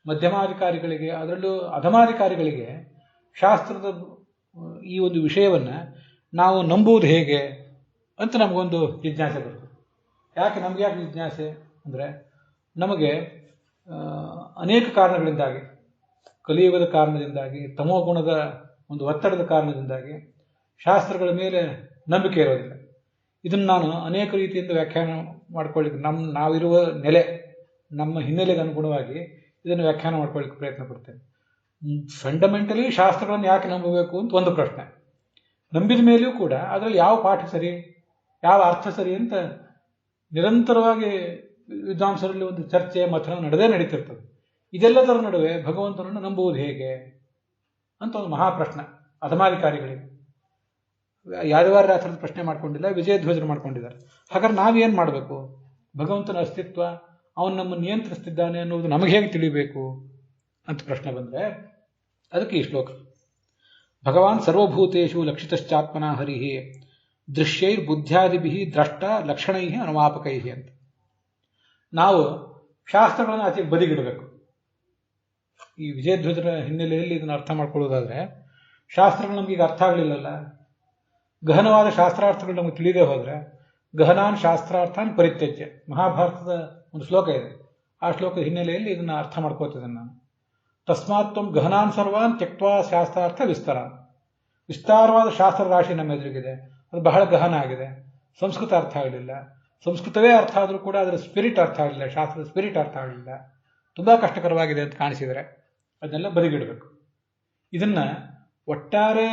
ಮಧ್ಯಮಾಧಿಕಾರಿಗಳಿಗೆ, ಅದರಲ್ಲೂ ಅಧಮಾಧಿಕಾರಿಗಳಿಗೆ ಶಾಸ್ತ್ರದ ಈ ಒಂದು ವಿಷಯವನ್ನು ನಾವು ನಂಬುವುದು ಹೇಗೆ ಅಂತ ನಮಗೊಂದು ಜಿಜ್ಞಾಸೆ ಬರ್ತದೆ. ನಮಗೆ ಯಾಕೆ ಜಿಜ್ಞಾಸೆ ಅಂದರೆ, ನಮಗೆ ಅನೇಕ ಕಾರಣಗಳಿಂದಾಗಿ, ಕಲಿಯುಗದ ಕಾರಣದಿಂದಾಗಿ, ತಮೋಗುಣದ ಒಂದು ಒತ್ತಡದ ಕಾರಣದಿಂದಾಗಿ ಶಾಸ್ತ್ರಗಳ ಮೇಲೆ ನಂಬಿಕೆ ಇರೋದಿಲ್ಲ. ಇದನ್ನು ನಾನು ಅನೇಕ ರೀತಿಯಿಂದ ವ್ಯಾಖ್ಯಾನ ಮಾಡ್ಕೊಳ್ಳಿಕ್ಕೆ, ನಾವಿರುವ ನೆಲೆ, ನಮ್ಮ ಹಿನ್ನೆಲೆಗೆ ಅನುಗುಣವಾಗಿ ಇದನ್ನು ವ್ಯಾಖ್ಯಾನ ಮಾಡ್ಕೊಳ್ಳಿಕ್ಕೆ ಪ್ರಯತ್ನ ಪಡ್ತೇನೆ. ಫಂಡಮೆಂಟಲಿ ಶಾಸ್ತ್ರಗಳನ್ನು ಯಾಕೆ ನಂಬಬೇಕು ಅಂತ ಒಂದು ಪ್ರಶ್ನೆ. ನಂಬಿದ ಮೇಲೆಯೂ ಕೂಡ ಅದರಲ್ಲಿ ಯಾವ ಪಾಠ ಸರಿ, ಯಾವ ಅರ್ಥ ಸರಿ ಅಂತ ನಿರಂತರವಾಗಿ ವಿದ್ವಾಂಸರಲ್ಲಿ ಒಂದು ಚರ್ಚೆ, ಮಥನ ನಡೀತಿರ್ತದೆ. ಇದೆಲ್ಲದರ ನಡುವೆ ಭಗವಂತನನ್ನು ನಂಬುವುದು ಹೇಗೆ ಅಂತ ಒಂದು ಮಹಾಪ್ರಶ್ನೆ ಅಧಮಾಧಿಕಾರಿಗಳಿಗೆ. ಯಾದವಾರ್ಯರಾಥರದ ಪ್ರಶ್ನೆ ಮಾಡ್ಕೊಂಡಿಲ್ಲ, ವಿಜಯಧ್ವಜರು ಮಾಡ್ಕೊಂಡಿದ್ದಾರೆ. ಹಾಗಾದ್ರೆ ನಾವೇನು ಮಾಡಬೇಕು? ಭಗವಂತನ ಅಸ್ತಿತ್ವ, ಅವನು ನಮ್ಮನ್ನು ನಿಯಂತ್ರಿಸ್ತಿದ್ದಾನೆ ಅನ್ನೋದು ನಮಗೆ ಹೇಗೆ ತಿಳಿಬೇಕು ಅಂತ ಪ್ರಶ್ನೆ ಬಂದರೆ ಅದಕ್ಕೆ ಈ ಶ್ಲೋಕ. ಭಗವಾನ್ ಸರ್ವಭೂತೇಷು ಲಕ್ಷಿತಶ್ಚಾತ್ಮನ ಹರಿಃ ದೃಶ್ಯೈರ್ಬುದ್ಧ್ಯಾದಿಭಿ ದ್ರಷ್ಟ ಲಕ್ಷಣೈ ಅನುಮಾಪಕೈ ಅಂತ. ನಾವು ಶಾಸ್ತ್ರಗಳನ್ನು ಆಚೆ ಬದಿಗಿಡಬೇಕು. ಈ ವಿಜಯಧ್ವಜರ ಹಿನ್ನೆಲೆಯಲ್ಲಿ ಇದನ್ನು ಅರ್ಥ ಮಾಡ್ಕೊಳ್ಳೋದಾದ್ರೆ, ಶಾಸ್ತ್ರಗಳು ನಮಗೀಗ ಅರ್ಥ ಆಗಲಿಲ್ಲಲ್ಲ, ಗಹನವಾದ ಶಾಸ್ತ್ರಾರ್ಥಗಳು ನಮಗೆ ತಿಳಿದೇ ಹೋದರೆ ಗಹನಾನ್ ಶಾಸ್ತ್ರಾರ್ಥಾನ್ ಪರಿತ್ಯಜ್ಯ, ಮಹಾಭಾರತದ ಒಂದು ಶ್ಲೋಕ ಇದೆ. ಆ ಶ್ಲೋಕದ ಹಿನ್ನೆಲೆಯಲ್ಲಿ ಇದನ್ನು ಅರ್ಥ ಮಾಡ್ಕೋತಿದ್ದೇನೆ ನಾನು. ತಸ್ಮಾತ್ ತ್ವಂ ಗಹನಾನ್ ಸರ್ವಾನ್ ತ್ಯಕ್ವಾ ಶಾಸ್ತ್ರಾರ್ಥ ವಿಸ್ತಾರ. ವಿಸ್ತಾರವಾದ ಶಾಸ್ತ್ರ ರಾಶಿ ನಮ್ಮ ಎದುರಿಗಿದೆ, ಅದು ಬಹಳ ಗಹನ ಆಗಿದೆ. ಸಂಸ್ಕೃತ ಅರ್ಥ ಆಗಲಿಲ್ಲ, ಸಂಸ್ಕೃತವೇ ಅರ್ಥ ಆದರೂ ಕೂಡ ಅದರ ಸ್ಪಿರಿಟ್ ಅರ್ಥ ಆಗಲಿಲ್ಲ, ಶಾಸ್ತ್ರದ ಸ್ಪಿರಿಟ್ ಅರ್ಥ ಆಗಲಿಲ್ಲ, ತುಂಬ ಕಷ್ಟಕರವಾಗಿದೆ ಅಂತ ಕಾಣಿಸಿದರೆ ಅದನ್ನೆಲ್ಲ ಬದಿಗಿಡಬೇಕು. ಇದನ್ನು ಒಟ್ಟಾರೆ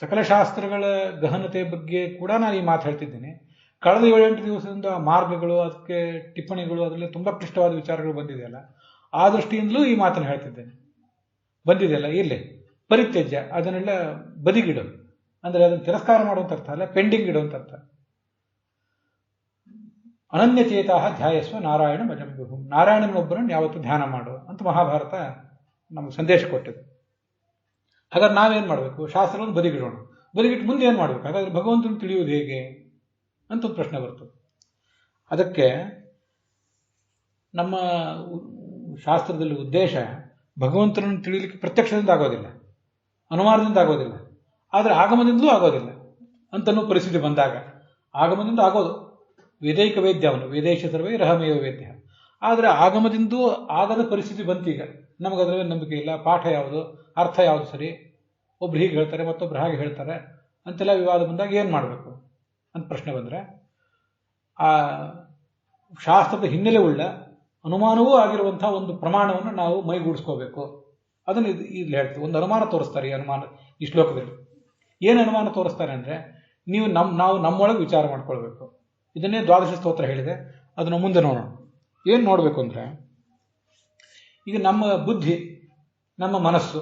ಸಕಲ ಶಾಸ್ತ್ರಗಳ ಗಹನತೆ ಬಗ್ಗೆ ಕೂಡ ನಾನು ಈ ಮಾತು ಹೇಳ್ತಿದ್ದೇನೆ. ಕಳೆದ 7-8 ದಿವಸದಿಂದ ಮಾರ್ಗಗಳು, ಅದಕ್ಕೆ ಟಿಪ್ಪಣಿಗಳು, ಅದರಲ್ಲಿ ತುಂಬ ಕ್ಲಿಷ್ಟವಾದ ವಿಚಾರಗಳು ಬಂದಿದೆಯಲ್ಲ, ಆ ದೃಷ್ಟಿಯಿಂದಲೂ ಈ ಮಾತನ್ನು ಹೇಳ್ತಿದ್ದೇನೆ. ಬಂದಿದೆಯಲ್ಲ, ಇರಲಿ, ಪರಿತ್ಯಜ್ಯ, ಅದನ್ನೆಲ್ಲ ಬದಿಗಿಡು ಅಂದರೆ ಅದನ್ನು ತಿರಸ್ಕಾರ ಮಾಡುವಂಥ ಅರ್ಥ ಅಲ್ಲ, ಪೆಂಡಿಂಗ್ ಇಡುವಂಥ ಅರ್ಥ. ಅನನ್ಯಚೇತಾ ಧ್ಯಾಯಸ್ವ ನಾರಾಯಣ ಭಜಂಬಿಹು, ನಾರಾಯಣನೊಬ್ಬರನ್ನು ಯಾವತ್ತೂ ಧ್ಯಾನ ಮಾಡು ಅಂತ ಮಹಾಭಾರತ ನಮಗೆ ಸಂದೇಶ ಕೊಟ್ಟಿದೆ. ಹಾಗಾದ್ರೆ ನಾವೇನು ಮಾಡಬೇಕು? ಶಾಸ್ತ್ರವನ್ನು ಬದಿಗಿಡೋಣ. ಬದಿಗಿಟ್ಟು ಮುಂದೆ ಏನು ಮಾಡಬೇಕು? ಹಾಗಾದ್ರೆ ಭಗವಂತನ ತಿಳಿಯುವುದು ಹೇಗೆ ಅಂತ ಒಂದು ಪ್ರಶ್ನೆ ಬರ್ತದೆ. ಅದಕ್ಕೆ ನಮ್ಮ ಶಾಸ್ತ್ರದಲ್ಲಿ ಉದ್ದೇಶ ಭಗವಂತನನ್ನು ತಿಳಿಯಲಿಕ್ಕೆ ಪ್ರತ್ಯಕ್ಷದಿಂದ ಆಗೋದಿಲ್ಲ, ಅನುಮಾನದಿಂದ ಆಗೋದಿಲ್ಲ, ಆದರೆ ಆಗಮದಿಂದಲೂ ಆಗೋದಿಲ್ಲ ಅಂತನೂ ಪರಿಸ್ಥಿತಿ ಬಂದಾಗ ಆಗಮದಿಂದ ಆಗೋದು. ವೇದೈಕ ವೇದ್ಯ ಅವನು, ವೇದೇಶ ಸರ್ವೇ ರಹಮೇವ ವೇದ್ಯ. ಆದರೆ ಆಗಮದಿಂದೂ ಆಗದ ಪರಿಸ್ಥಿತಿ ಬಂತೀಗ, ನಮಗದರ ನಂಬಿಕೆ ಇಲ್ಲ. ಪಾಠ ಯಾವುದು, ಅರ್ಥ ಯಾವುದು ಸರಿ, ಒಬ್ರು ಹೀಗೆ ಹೇಳ್ತಾರೆ, ಮತ್ತೊಬ್ರು ಹಾಗೆ ಹೇಳ್ತಾರೆ ಅಂತೆಲ್ಲ ವಿವಾದ ಬಂದಾಗ ಏನು ಮಾಡಬೇಕು ಅಂತ ಪ್ರಶ್ನೆ ಬಂದರೆ, ಆ ಶಾಸ್ತ್ರದ ಹಿನ್ನೆಲೆ ಉಳ್ಳ ಅನುಮಾನವೂ ಆಗಿರುವಂಥ ಒಂದು ಪ್ರಮಾಣವನ್ನು ನಾವು ಮೈಗೂಡಿಸ್ಕೋಬೇಕು. ಅದನ್ನು ಇಲ್ಲಿ ಹೇಳ್ತೀವಿ. ಒಂದು ಅನುಮಾನ ತೋರಿಸ್ತಾರೆ ಈ ಶ್ಲೋಕದಲ್ಲಿ. ಏನು ಅನುಮಾನ ತೋರಿಸ್ತಾರೆ ಅಂದರೆ, ನಾವು ನಮ್ಮೊಳಗೆ ವಿಚಾರ ಮಾಡ್ಕೊಳ್ಬೇಕು. ಇದನ್ನೇ ದ್ವಾದಶ ಸ್ತೋತ್ರ ಹೇಳಿದೆ, ಅದನ್ನು ಮುಂದೆ ನೋಡೋಣ. ಏನು ನೋಡಬೇಕು ಅಂದರೆ, ಈಗ ನಮ್ಮ ಬುದ್ಧಿ, ನಮ್ಮ ಮನಸ್ಸು,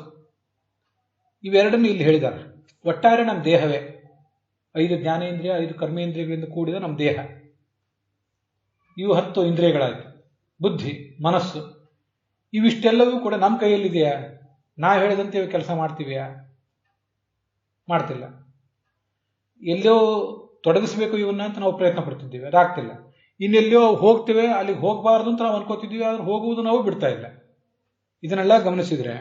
ಇವೆರಡನ್ನು ಇಲ್ಲಿ ಹೇಳಿದ್ದಾರೆ. ಒಟ್ಟಾರೆ ನಮ್ಮ ದೇಹವೇ 5 ಜ್ಞಾನೇಂದ್ರಿಯ 5 ಕರ್ಮೇಂದ್ರಿಯಗಳಿಂದ ಕೂಡಿದ ನಮ್ಮ ದೇಹ. ಇವು 10 ಇಂದ್ರಿಯಗಳಾಯಿತು. ಬುದ್ಧಿ, ಮನಸ್ಸು, ಇವಿಷ್ಟೆಲ್ಲವೂ ಕೂಡ ನಮ್ಮ ಕೈಯಲ್ಲಿದೆಯಾ? ನಾವು ಹೇಳಿದಂತೆ ಇವು ಕೆಲಸ ಮಾಡ್ತೀವಿಯಾ? ಮಾಡ್ತಿಲ್ಲ. ಎಲ್ಲೋ ತೊಡಗಿಸ್ಬೇಕು ಇವನ್ನ ಅಂತ ನಾವು ಪ್ರಯತ್ನ ಪಡ್ತಿದ್ದೀವಿ, ಅದಾಗ್ತಿಲ್ಲ. ಇನ್ನೆಲ್ಲೋ ಹೋಗ್ತೇವೆ, ಅಲ್ಲಿಗೆ ಹೋಗಬಾರ್ದು ಅಂತ ನಾವು ಅನ್ಕೋತಿದ್ದೀವಿ, ಆದ್ರೆ ಹೋಗುವುದು ನಾವು ಬಿಡ್ತಾ ಇಲ್ಲ. ಇದನ್ನೆಲ್ಲ ಗಮನಿಸಿದ್ರೆ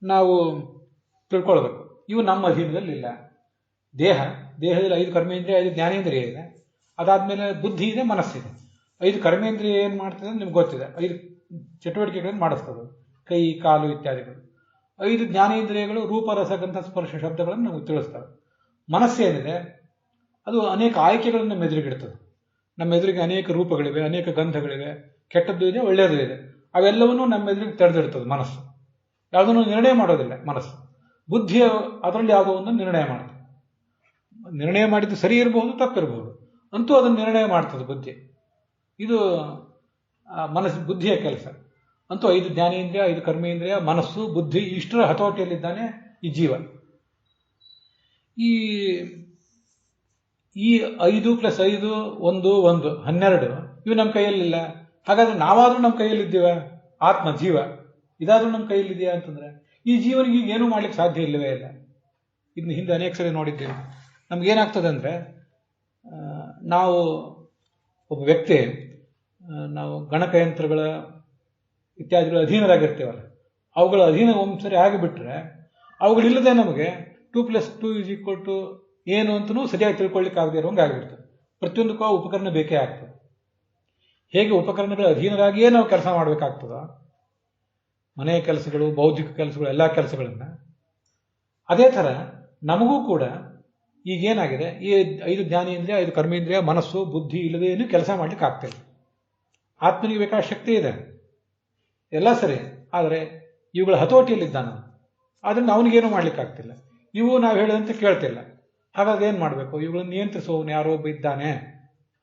ನಾವು ತಿಳ್ಕೊಳ್ಬೇಕು, ಇವು ನಮ್ಮ ಅಧೀನದಲ್ಲಿ ಇಲ್ಲ. ದೇಹದಲ್ಲಿ 5 ಕರ್ಮೇಂದ್ರಿಯ 5 ಜ್ಞಾನೇಂದ್ರಿಯ ಇದೆ. ಅದಾದ್ಮೇಲೆ ಬುದ್ಧಿ ಇದೆ, ಮನಸ್ಸಿದೆ. 5 ಕರ್ಮೇಂದ್ರಿಯ ಏನು ಮಾಡ್ತದೆ ನಿಮ್ಗೆ ಗೊತ್ತಿದೆ, 5 ಚಟುವಟಿಕೆಗಳನ್ನು ಮಾಡಿಸ್ತದೆ, ಕೈ, ಕಾಲು ಇತ್ಯಾದಿಗಳು. 5 ಜ್ಞಾನೇಂದ್ರಿಯಗಳು ರೂಪ, ರಸಗಂಧ, ಸ್ಪರ್ಶ, ಶಬ್ದಗಳನ್ನು ನಮಗೆ ತಿಳಿಸ್ತವೆ. ಮನಸ್ಸೇನಿದೆ ಅದು ಅನೇಕ ಆಯ್ಕೆಗಳನ್ನು ನಮ್ಮ ಎದುರಿಗಿಡ್ತದೆ. ನಮ್ಮ ಎದುರಿಗೆ ಅನೇಕ ರೂಪಗಳಿವೆ, ಅನೇಕ ಗಂಧಗಳಿವೆ, ಕೆಟ್ಟದ್ದು ಇದೆ, ಒಳ್ಳೆಯದು ಇದೆ. ಅವೆಲ್ಲವನ್ನೂ ನಮ್ಮ ಎದುರಿಗೆ ತೆರೆದಿಡ್ತದೆ ಮನಸ್ಸು. ಯಾವುದನ್ನು ನಿರ್ಣಯ ಮಾಡೋದಿಲ್ಲ ಮನಸ್ಸು. ಬುದ್ಧಿಯ ಅದರಲ್ಲಿ ಯಾವುದೋ ಒಂದು ನಿರ್ಣಯ ಮಾಡ್ತದೆ. ನಿರ್ಣಯ ಮಾಡಿದ್ದು ಸರಿ ಇರಬಹುದು, ತಪ್ಪಿರಬಹುದು, ಅಂತೂ ಅದನ್ನು ನಿರ್ಣಯ ಮಾಡ್ತದೆ ಬುದ್ಧಿ. ಇದು ಬುದ್ಧಿಯ ಕೆಲಸ. ಅಂತೂ 5 ಜ್ಞಾನೇಂದ್ರಿಯ 5 ಕರ್ಮೇಂದ್ರಿಯ, ಮನಸ್ಸು, ಬುದ್ಧಿ, ಇಷ್ಟರ ಹತೋಟಿಯಲ್ಲಿದ್ದಾನೆ ಈ ಜೀವ. ಈ 5 + 5 1 1 12 ಇವು ನಮ್ಮ ಕೈಯಲ್ಲಿಲ್ಲ. ಹಾಗಾದ್ರೆ ನಾವಾದ್ರೂ ನಮ್ಮ ಕೈಯಲ್ಲಿದ್ದೀವ? ಆತ್ಮ, ಜೀವ ಇದಾದ್ರೂ ನಮ್ಮ ಕೈಯಲ್ಲಿದೆಯಾ ಅಂತಂದ್ರೆ ಈ ಜೀವನಿಗೆ ಈಗ ಏನೂ ಮಾಡ್ಲಿಕ್ಕೆ ಸಾಧ್ಯ ಇಲ್ಲವೇ ಇಲ್ಲ. ಇದನ್ನ ಹಿಂದೆ ಅನೇಕ ಸರಿ ನೋಡಿದ್ದೇವೆ. ನಮ್ಗೇನಾಗ್ತದೆ ಅಂದ್ರೆ, ನಾವು ಒಬ್ಬ ವ್ಯಕ್ತಿ, ನಾವು ಗಣಕಯಂತ್ರಗಳ ಇತ್ಯಾದಿಗಳ ಅಧೀನರಾಗಿರ್ತೇವಲ್ಲ, ಅವುಗಳ ಅಧೀನ ಒಂದ್ಸರಿ ಆಗಿಬಿಟ್ರೆ ಅವುಗಳಿಲ್ಲದೆ ನಮಗೆ 2 + 2 ಏನು ಅಂತಲೂ ಸರಿಯಾಗಿ ತಿಳ್ಕೊಳ್ಳಿಕ್ಕೆ ಆಗದೆ ಇರೋಂಗೆ ಆಗಿರ್ತದೆ. ಪ್ರತಿಯೊಂದಕ್ಕೂ ಆ ಉಪಕರಣ ಬೇಕೇ ಆಗ್ತದೆ. ಹೇಗೆ ಉಪಕರಣಗಳ ಅಧೀನರಾಗಿಯೇ ನಾವು ಕೆಲಸ ಮಾಡಬೇಕಾಗ್ತದೋ, ಮನೆಯ ಕೆಲಸಗಳು, ಬೌದ್ಧಿಕ ಕೆಲಸಗಳು, ಎಲ್ಲ ಕೆಲಸಗಳನ್ನ, ಅದೇ ಥರ ನಮಗೂ ಕೂಡ ಈಗೇನಾಗಿದೆ, ಈ 5 ಜ್ಞಾನೇಂದ್ರಿಯ 5 ಕರ್ಮೇಂದ್ರಿಯ, ಮನಸ್ಸು, ಬುದ್ಧಿ ಇಲ್ಲದೆ ಏನು ಕೆಲಸ ಮಾಡ್ಲಿಕ್ಕೆ ಆಗ್ತಿಲ್ಲ. ಆತ್ಮನಿಗೆ ಬೇಕಾದ ಶಕ್ತಿ ಇದೆ, ಎಲ್ಲ ಸರಿ, ಆದರೆ ಇವುಗಳ ಹತೋಟಿಯಲ್ಲಿದ್ದಾನ, ಅದನ್ನು ಅವನಿಗೇನು ಮಾಡ್ಲಿಕ್ಕೆ ಆಗ್ತಿಲ್ಲ. ಇವು ನಾವು ಹೇಳಿದಂತೆ ಕೇಳ್ತಿಲ್ಲ. ಹಾಗಾಗಿ ಏನು ಮಾಡಬೇಕು? ಇವುಗಳನ್ನು ನಿಯಂತ್ರಿಸುವವನು ಯಾರೋ ಒಬ್ಬ ಇದ್ದಾನೆ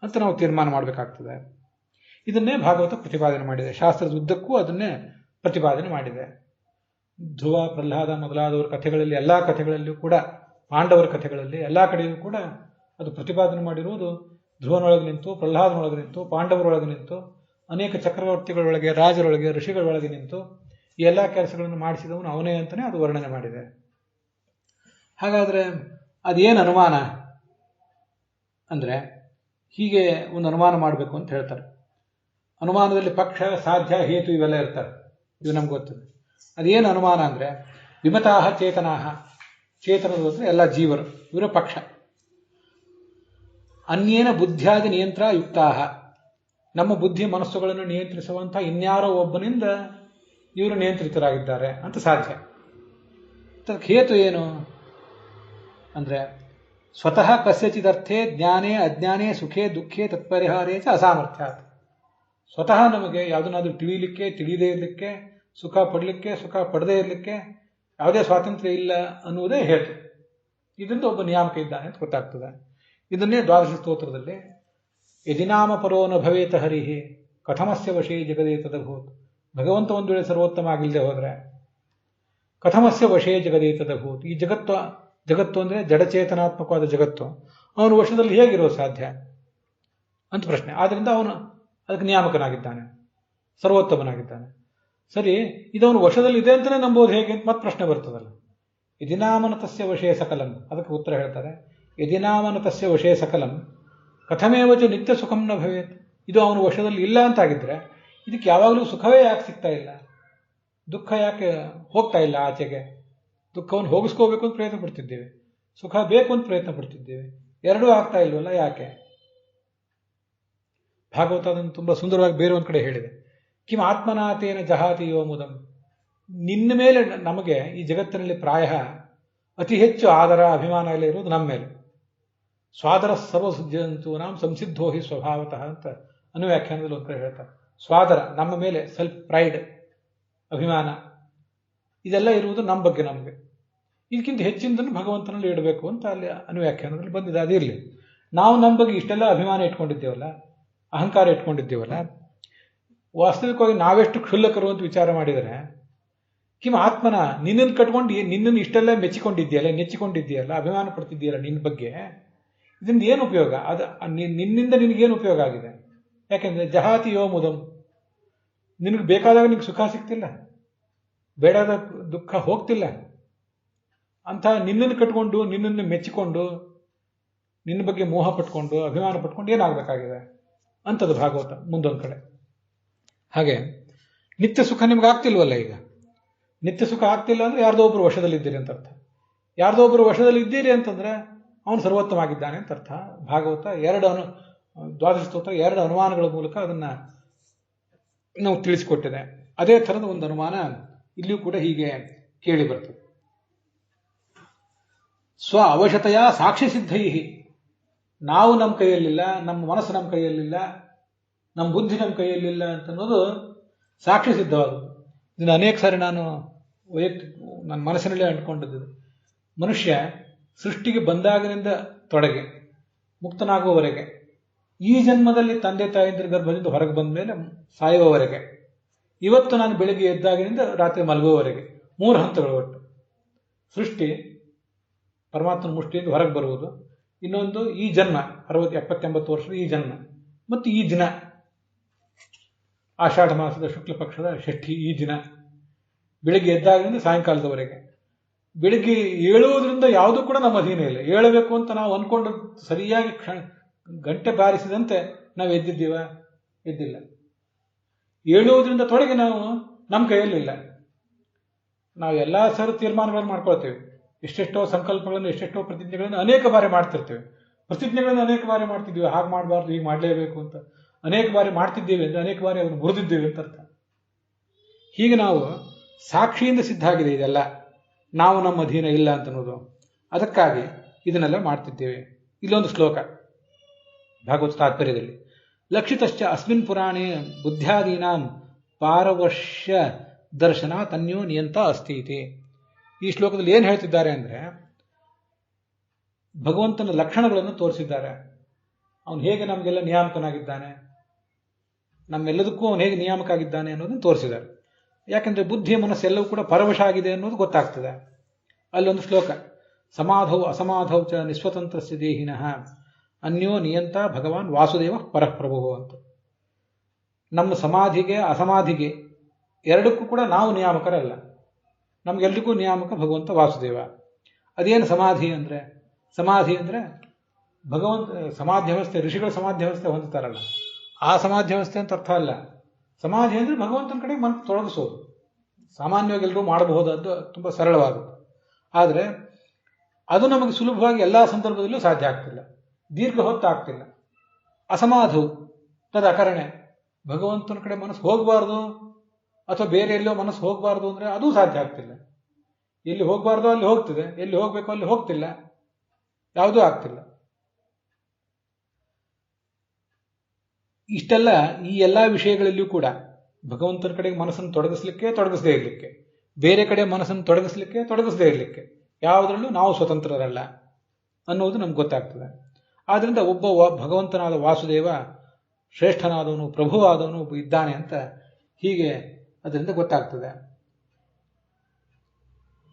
ಅಂತ ನಾವು ತೀರ್ಮಾನ ಮಾಡಬೇಕಾಗ್ತದೆ. ಇದನ್ನೇ ಭಾಗವತ ಪ್ರತಿಪಾದನೆ ಮಾಡಿದೆ. ಶಾಸ್ತ್ರದ ಉದ್ದಕ್ಕೂ ಅದನ್ನೇ ಪ್ರತಿಪಾದನೆ ಮಾಡಿದೆ. ಧ್ರುವ, ಪ್ರಹ್ಲಾದ ಮೊದಲಾದವರ ಕಥೆಗಳಲ್ಲಿ, ಎಲ್ಲ ಕಥೆಗಳಲ್ಲಿಯೂ ಕೂಡ, ಪಾಂಡವರ ಕಥೆಗಳಲ್ಲಿ ಎಲ್ಲ ಕಡೆಯೂ ಕೂಡ ಅದು ಪ್ರತಿಪಾದನೆ ಮಾಡಿರುವುದು ಧ್ರುವನೊಳಗೆ ನಿಂತು, ಪ್ರಹ್ಲಾದನೊಳಗೆ ನಿಂತು, ಪಾಂಡವರೊಳಗೆ ನಿಂತು, ಅನೇಕ ಚಕ್ರವರ್ತಿಗಳೊಳಗೆ, ರಾಜರೊಳಗೆ, ಋಷಿಗಳೊಳಗೆ ನಿಂತು ಈ ಎಲ್ಲ ಕೆಲಸಗಳನ್ನು ಮಾಡಿಸಿದವನು ಅವನೇ ಅಂತಲೇ ಅದು ವರ್ಣನೆ ಮಾಡಿದೆ. ಹಾಗಾದರೆ ಅದೇನು ಅನುಮಾನ ಅಂದರೆ, ಹೀಗೆ ಒಂದು ಅನುಮಾನ ಮಾಡಬೇಕು ಅಂತ ಹೇಳ್ತಾರೆ. ಅನುಮಾನದಲ್ಲಿ ಪಕ್ಷ, ಸಾಧ್ಯ, ಹೇತು ಇವೆಲ್ಲ ಇರ್ತಾರೆ, ಇವು ನಮ್ಗೆ ಗೊತ್ತಿದೆ. ಅದೇನು ಅನುಮಾನ ಅಂದರೆ, ವಿಮತಾಹ ಚೇತನಾಹ, ಚೇತನದ ಅಂದರೆ ಎಲ್ಲ ಜೀವರು, ಇವರ ಪಕ್ಷ. ಅನ್ಯೇನ ಬುದ್ಧಿಯಾದಿ ನಿಯಂತ್ರ ಯುಕ್ತಾಹ, ನಮ್ಮ ಬುದ್ಧಿ ಮನಸ್ಸುಗಳನ್ನು ನಿಯಂತ್ರಿಸುವಂಥ ಇನ್ಯಾರೋ ಒಬ್ಬನಿಂದ ಇವರು ನಿಯಂತ್ರಿತರಾಗಿದ್ದಾರೆ ಅಂತ ಸಾಧ್ಯ. ಅದಕ್ಕೆ ಹೇತು ಏನು ಅಂದರೆ, ಸ್ವತಃ ಕಸ್ಯಚಿದರ್ಥೇ ಜ್ಞಾನೇ ಅಜ್ಞಾನೇ ಸುಖೇ ದುಃಖೇ ತತ್ಪರಿಹಾರೇ ಚ ಅಸಾಮರ್ಥ್ಯಾತ್. ಸ್ವತಃ ನಮಗೆ ಯಾವುದನ್ನಾದ್ರೂ ತಿಳಿಯಲಿಕ್ಕೆ, ತಿಳಿಯದೇ ಇರಲಿಕ್ಕೆ, ಸುಖ ಪಡಲಿಕ್ಕೆ, ಸುಖ ಪಡದೇ ಇರಲಿಕ್ಕೆ ಯಾವುದೇ ಸ್ವಾತಂತ್ರ್ಯ ಇಲ್ಲ ಅನ್ನುವುದೇ ಹೇತು. ಇದರಿಂದ ಒಬ್ಬ ನಿಯಾಮಕ ಇದ್ದಾನೆ ಅಂತ ಗೊತ್ತಾಗ್ತದೆ. ಇದನ್ನೇ ದ್ವಾದಶ ಸ್ತೋತ್ರದಲ್ಲಿ ಯದಿನಾಮ ಪರೋನ ಭವೇತ ಹರಿಹಿ ಕಥಮಸ್ಯ ವಶೇ ಜಗದೇತದಭೂತ್. ಭಗವಂತ ಒಂದು ವೇಳೆ ಸರ್ವೋತ್ತಮ ಆಗಿಲ್ಲದೆ ಹೋದರೆ ಕಥಮಸ್ಯ ವಶೇ ಜಗದೇತದಭೂತ್, ಈ ಜಗತ್ತು ಅಂದರೆ ಜಡಚೇತನಾತ್ಮಕವಾದ ಜಗತ್ತು, ಅವನು ವಶದಲ್ಲಿ ಹೇಗಿರೋ ಸಾಧ್ಯ ಅಂತ ಪ್ರಶ್ನೆ. ಆದ್ದರಿಂದ ಅವನು ಅದಕ್ಕೆ ನಿಯಾಮಕನಾಗಿದ್ದಾನೆ, ಸರ್ವೋತ್ತಮನಾಗಿದ್ದಾನೆ. ಸರಿ, ಇದವನು ವಶದಲ್ಲಿ ಇದೆ ಅಂತಲೇ ನಂಬೋದು ಹೇಗೆ ಅಂತ ಮತ್ತೆ ಪ್ರಶ್ನೆ ಬರ್ತದಲ್ಲ. ಯದಿನಾಮನತಸ್ಯ ವಶೇ ಸಕಲಂ, ಅದಕ್ಕೆ ಉತ್ತರ ಹೇಳ್ತಾರೆ, ಯದಿನಾಮನತಸ್ಯ ವಶೇ ಸಕಲಂ ಕಥಮೇವಚ ನಿತ್ಯ ಸುಖಂ ನ ಭವೇತ್. ಇದು ಅವನು ವಶದಲ್ಲಿ ಇಲ್ಲ ಅಂತಾಗಿದ್ರೆ ಇದಕ್ಕೆ ಯಾವಾಗಲೂ ಸುಖವೇ ಯಾಕೆ ಸಿಗ್ತಾ ಇಲ್ಲ, ದುಃಖ ಯಾಕೆ ಹೋಗ್ತಾ ಇಲ್ಲ ಆಚೆಗೆ? ದುಃಖವನ್ನು ಹೋಗಿಸ್ಕೋಬೇಕು ಅಂತ ಪ್ರಯತ್ನ ಪಡ್ತಿದ್ದೇವೆ, ಸುಖ ಬೇಕು ಅಂತ ಪ್ರಯತ್ನ ಪಡ್ತಿದ್ದೇವೆ, ಎರಡೂ ಆಗ್ತಾ ಇಲ್ವಲ್ಲ, ಯಾಕೆ? ಭಾಗವತ ಅದನ್ನು ತುಂಬ ಸುಂದರವಾಗಿ ಬೇರೆ ಒಂದು ಕಡೆ ಹೇಳಿದೆ. ಕಿಂ ಆತ್ಮನಾಥೇನ ಜಹಾತಿ ಯೋ ಮುದಂ. ನಿನ್ನ ಮೇಲೆ ನಮಗೆ ಈ ಜಗತ್ತಿನಲ್ಲಿ ಪ್ರಾಯ ಅತಿ ಹೆಚ್ಚು ಆದರ, ಅಭಿಮಾನ ಎಲ್ಲ ಇರೋದು ನಮ್ಮ ಮೇಲೆ. ಸ್ವಾದರ ಸರ್ವಸಿದ್ಧಂತೂ ನಾವು ಸಂಸಿದ್ಧೋ ಹಿ ಸ್ವಭಾವತಃ ಅಂತ ಅನುವ್ಯಾಖ್ಯಾನದಲ್ಲಿ ಒಂದು ಕಡೆ ಹೇಳ್ತಾರೆ. ಸ್ವಾದರ, ನಮ್ಮ ಮೇಲೆ ಸೆಲ್ಫ್ ಪ್ರೈಡ್, ಅಭಿಮಾನ, ಇದೆಲ್ಲ ಇರುವುದು ನಮ್ಮ ಬಗ್ಗೆ. ನಮಗೆ ಇದಕ್ಕಿಂತ ಹೆಚ್ಚಿನದನ್ನು ಭಗವಂತನಲ್ಲಿ ಇಡಬೇಕು ಅಂತ ಅಲ್ಲಿ ಅನುವ್ಯಾಖ್ಯಾನದಲ್ಲಿ ಬಂದಿದೆ. ಅದಿರಲಿ, ನಾವು ನಮ್ಮ ಬಗ್ಗೆ ಇಷ್ಟೆಲ್ಲ ಅಭಿಮಾನ ಇಟ್ಕೊಂಡಿದ್ದೇವಲ್ಲ, ಅಹಂಕಾರ ಇಟ್ಕೊಂಡಿದ್ದೇವಲ್ಲ, ವಾಸ್ತವಿಕವಾಗಿ ನಾವೆಷ್ಟು ಕ್ಷುಲ್ಲಕರು ಅಂತ ವಿಚಾರ ಮಾಡಿದರೆ ಕಿಮ ಆತ್ಮನ ನಿನ್ನನ್ನು ಕಟ್ಕೊಂಡು ನಿನ್ನನ್ನು ಇಷ್ಟೆಲ್ಲ ಮೆಚ್ಚಿಕೊಂಡಿದ್ದೀಯಲ್ಲ, ನೆಚ್ಚಿಕೊಂಡಿದ್ದೀಯಲ್ಲ, ಅಭಿಮಾನ ಪಡ್ತಿದ್ದೀಯಲ್ಲ ನಿನ್ನ ಬಗ್ಗೆ, ಇದರಿಂದ ಏನು ಉಪಯೋಗ? ಅದು ನಿನ್ನಿಂದ ನಿನಗೇನು ಉಪಯೋಗ ಆಗಿದೆ? ಯಾಕೆಂದ್ರೆ ಜಹಾತಿ ಯೋ ಮುದಂ, ನಿನಗೆ ಬೇಕಾದಾಗ ನಿನಗೆ ಸುಖ ಸಿಗ್ತಿಲ್ಲ, ಬೇಡಾದ ದುಃಖ ಹೋಗ್ತಿಲ್ಲ. ಅಂತ ನಿನ್ನನ್ನು ಕಟ್ಕೊಂಡು, ನಿನ್ನನ್ನು ಮೆಚ್ಚಿಕೊಂಡು, ನಿನ್ನ ಬಗ್ಗೆ ಮೋಹ ಪಟ್ಕೊಂಡು, ಅಭಿಮಾನ ಪಟ್ಕೊಂಡು ಏನಾಗಬೇಕಾಗಿದೆ ಅಂಥದ್ದು ಭಾಗವತ ಮುಂದೊಂದು ಕಡೆ. ಹಾಗೆ ನಿತ್ಯ ಸುಖ ನಿಮ್ಗೆ ಆಗ್ತಿಲ್ವಲ್ಲ. ಈಗ ನಿತ್ಯ ಸುಖ ಆಗ್ತಿಲ್ಲ ಅಂದ್ರೆ ಯಾರ್ದೋ ಒಬ್ಬರು ವಶದಲ್ಲಿದ್ದೀರಿ ಅಂತ ಅರ್ಥ. ಯಾರ್ದೋ ಒಬ್ಬರು ವಶದಲ್ಲಿ ಇದ್ದೀರಿ ಅಂತಂದ್ರೆ ಅವನು ಸರ್ವೋತ್ತಮ ಆಗಿದ್ದಾನೆ ಅಂತ ಅರ್ಥ. ಭಾಗವತ ದ್ವಾದಶ ಸ್ತೋತ್ರ 2 ಅನುಮಾನಗಳ ಮೂಲಕ ಅದನ್ನ ನಾವು ತಿಳಿಸಿಕೊಟ್ಟಿದೆ. ಅದೇ ಥರದ ಒಂದು ಅನುಮಾನ ಇಲ್ಲಿಯೂ ಕೂಡ ಹೀಗೆ ಕೇಳಿ ಬರ್ತದೆ. ಸ್ವ ಅವಶತೆಯ ಸಾಕ್ಷಿ ಸಿದ್ಧೈ, ನಾವು ನಮ್ಮ ಕೈಯಲ್ಲಿಲ್ಲ, ನಮ್ಮ ಮನಸ್ಸು ನಮ್ಮ ಕೈಯಲ್ಲಿಲ್ಲ, ನಮ್ಮ ಬುದ್ಧಿ ನಮ್ಮ ಕೈಯಲ್ಲಿಲ್ಲ ಅಂತನ್ನೋದು ಸಾಕ್ಷಿ ಸಿದ್ಧವಾದದ್ದು. ಇದನ್ನು ಅನೇಕ ಸಾರಿ ನಾನು ನನ್ನ ಮನಸ್ಸಿನಲ್ಲೇ ಅಂಟ್ಕೊಂಡಿದ್ದು. ಮನುಷ್ಯ ಸೃಷ್ಟಿಗೆ ಬಂದಾಗಿನಿಂದ ತೊಡಗಿ ಮುಕ್ತನಾಗುವವರೆಗೆ, ಈ ಜನ್ಮದಲ್ಲಿ ತಂದೆ ತಾಯಿಯಂದ್ರ ಗರ್ಭದಿಂದ ಹೊರಗೆ ಬಂದ ಮೇಲೆ ಸಾಯುವವರೆಗೆ, ಇವತ್ತು ನಾನು ಬೆಳಿಗ್ಗೆ ಎದ್ದಾಗಿನಿಂದ ರಾತ್ರಿ ಮಲಗುವವರೆಗೆ 3 ಹಂತಗಳು ಒಟ್ಟು. ಸೃಷ್ಟಿ, ಪರಮಾತ್ಮನ ಮುಷ್ಟಿಯಿಂದ ಹೊರಗೆ ಬರುವುದು, ಇನ್ನೊಂದು ಈ ಜನ್ಮ 60, 70, 80 ವರ್ಷದ ಈ ಜನ್ಮ, ಮತ್ತು ಈ ದಿನ ಆಷಾಢ ಮಾಸದ ಶುಕ್ಲ ಪಕ್ಷದ ಷಷ್ಠಿ ಈ ದಿನ, ಬೆಳಿಗ್ಗೆ ಎದ್ದಾಗಿನಿಂದ ಸಾಯಂಕಾಲದವರೆಗೆ. ಬೆಳಿಗ್ಗೆ ಏಳುವುದರಿಂದ ಯಾವುದೂ ಕೂಡ ನಮ್ಮ ಅಧೀನ ಇಲ್ಲ. ಏಳಬೇಕು ಅಂತ ನಾವು ಅಂದ್ಕೊಂಡು ಸರಿಯಾಗಿ ಗಂಟೆ ಬಾರಿಸಿದಂತೆ ನಾವು ಎದ್ದಿದ್ದೀವ? ಎದ್ದಿಲ್ಲ. ಏಳುವುದರಿಂದ ತೊಡಗಿ ನಾವು ನಮ್ಮ ಕೈಯಲ್ಲಿಲ್ಲ. ನಾವು ಎಲ್ಲ ಸರಿ ತೀರ್ಮಾನಗಳನ್ನು ಮಾಡ್ಕೊಳ್ತೇವೆ, ಎಷ್ಟೆಷ್ಟೋ ಸಂಕಲ್ಪಗಳನ್ನು, ಎಷ್ಟೆಷ್ಟೋ ಪ್ರತಿಜ್ಞೆಗಳನ್ನು ಅನೇಕ ಬಾರಿ ಮಾಡ್ತಿರ್ತೇವೆ. ಪ್ರತಿಜ್ಞೆಗಳನ್ನು ಅನೇಕ ಬಾರಿ ಮಾಡ್ತಿದ್ದೀವಿ, ಹಾಗೆ ಮಾಡಬಾರ್ದು, ಹೀಗೆ ಮಾಡಲೇಬೇಕು ಅಂತ ಅನೇಕ ಬಾರಿ ಮಾಡ್ತಿದ್ದೇವೆ ಅಂದರೆ ಅನೇಕ ಬಾರಿ ಅದನ್ನು ಮುರಿದಿದ್ದೇವೆ ಅಂತ ಅರ್ಥ. ಹೀಗೆ ನಾವು ಸಾಕ್ಷಿಯಿಂದ ಸಿದ್ಧ ಆಗಿದೆ ಇದೆಲ್ಲ, ನಾವು ನಮ್ಮ ಅಧೀನ ಇಲ್ಲ ಅಂತನ್ನೋದು. ಅದಕ್ಕಾಗಿ ಇದನ್ನೆಲ್ಲ ಮಾಡ್ತಿದ್ದೇವೆ. ಇಲ್ಲೊಂದು ಶ್ಲೋಕ ಭಾಗವತ ತಾತ್ಪರ್ಯದಲ್ಲಿ, ಲಕ್ಷಿತಶ್ಚ ಅಸ್ಮಿನ್ ಪುರಾಣೇ ಬುದ್ಧ್ಯಾದೀನಾಂ ಪಾರವಶ್ಯ ದರ್ಶನ ತನ್ಯೋ ನಿಯಂತ ಅಸ್ತಿ ಇತಿ. ಈ ಶ್ಲೋಕದಲ್ಲಿ ಏನು ಹೇಳ್ತಿದ್ದಾರೆ ಅಂದರೆ, ಭಗವಂತನ ಲಕ್ಷಣಗಳನ್ನು ತೋರಿಸಿದ್ದಾರೆ. ಅವನು ಹೇಗೆ ನಮಗೆಲ್ಲ ನಿಯಾಮಕನಾಗಿದ್ದಾನೆ, ನಮ್ಮೆಲ್ಲದಕ್ಕೂ ಅವನು ಹೇಗೆ ನಿಯಾಮಕ ಆಗಿದ್ದಾನೆ ಅನ್ನೋದನ್ನು ತೋರಿಸಿದ್ದಾರೆ. ಯಾಕೆಂದರೆ ಬುದ್ಧಿ ಮನಸ್ಸೆಲ್ಲವೂ ಕೂಡ ಪರವಶ ಆಗಿದೆ ಅನ್ನೋದು ಗೊತ್ತಾಗ್ತದೆ. ಅಲ್ಲೊಂದು ಶ್ಲೋಕ, ಸಮಾಧೌ ಅಸಮಾಧೌ ಚ ನಿಸ್ವತಂತ್ರಸ್ಯ ದೇಹಿನಃ ಅನ್ಯೋ ನಿಯಂತ ಭಗವಾನ್ ವಾಸುದೇವ ಪರಪ್ರಭು ಅಂತ. ನಮ್ಮ ಸಮಾಧಿಗೆ ಅಸಮಾಧಿಗೆ ಎರಡಕ್ಕೂ ಕೂಡ ನಾವು ನಿಯಾಮಕರಲ್ಲ, ನಮಗೆಲ್ಲರಿಗೂ ನಿಯಾಮಕ ಭಗವಂತ ವಾಸುದೇವ. ಅದೇನು ಸಮಾಧಿ ಅಂದರೆ? ಸಮಾಧಿ ಅಂದರೆ ಭಗವಂತ ಸಮಾಧಿ ವ್ಯವಸ್ಥೆ, ಋಷಿಗಳ ಸಮಾಧಿ ವ್ಯವಸ್ಥೆ ಹೊಂದುತ್ತಾರಲ್ಲ, ಆ ಸಮಾಧಿ ವ್ಯವಸ್ಥೆ ಅಂತ ಅರ್ಥ ಅಲ್ಲ. ಸಮಾಧಿ ಅಂದರೆ ಭಗವಂತನ ಕಡೆ ಮನಸ್ಸು ತೊಡಗಿಸೋದು. ಸಾಮಾನ್ಯವಾಗಿ ಎಲ್ಲರೂ ಮಾಡಬಹುದಾದ್ದು, ತುಂಬ ಸರಳವಾದದ್ದು. ಆದರೆ ಅದು ನಮಗೆ ಸುಲಭವಾಗಿ ಎಲ್ಲ ಸಂದರ್ಭದಲ್ಲೂ ಸಾಧ್ಯ ಆಗ್ತಿಲ್ಲ, ದೀರ್ಘ ಹೊತ್ತು ಆಗ್ತಿಲ್ಲ. ಅಸಮಾಧವು ತದ ಅಕರಣೆ, ಭಗವಂತನ ಕಡೆ ಮನಸ್ಸು ಹೋಗಬಾರ್ದು ಅಥವಾ ಬೇರೆ ಎಲ್ಲೋ ಮನಸ್ಸು ಹೋಗಬಾರ್ದು ಅಂದರೆ ಅದೂ ಸಾಧ್ಯ ಆಗ್ತಿಲ್ಲ. ಎಲ್ಲಿ ಹೋಗಬಾರ್ದು ಅಲ್ಲಿ ಹೋಗ್ತಿದೆ, ಎಲ್ಲಿ ಹೋಗಬೇಕು ಅಲ್ಲಿ ಹೋಗ್ತಿಲ್ಲ, ಯಾವುದೂ ಆಗ್ತಿಲ್ಲ. ಇಷ್ಟೆಲ್ಲ ಈ ಎಲ್ಲ ವಿಷಯಗಳಲ್ಲಿಯೂ ಕೂಡ ಭಗವಂತನ ಕಡೆಗೆ ಮನಸ್ಸನ್ನು ತೊಡಗಿಸದೇ ಇರಲಿಕ್ಕೆ, ಬೇರೆ ಕಡೆ ಮನಸ್ಸನ್ನು ತೊಡಗಿಸದೇ ಇರಲಿಕ್ಕೆ ಯಾವುದರಲ್ಲೂ ನಾವು ಸ್ವತಂತ್ರರಲ್ಲ ಅನ್ನೋದು ನಮ್ಗೆ ಗೊತ್ತಾಗ್ತದೆ. ಆದ್ದರಿಂದ ಒಬ್ಬ ಭಗವಂತನಾದ ವಾಸುದೇವ ಶ್ರೇಷ್ಠನಾದವನು, ಪ್ರಭುವಾದವನು ಒಬ್ಬ ಇದ್ದಾನೆ ಅಂತ ಹೀಗೆ ಅದರಿಂದ ಗೊತ್ತಾಗ್ತದೆ.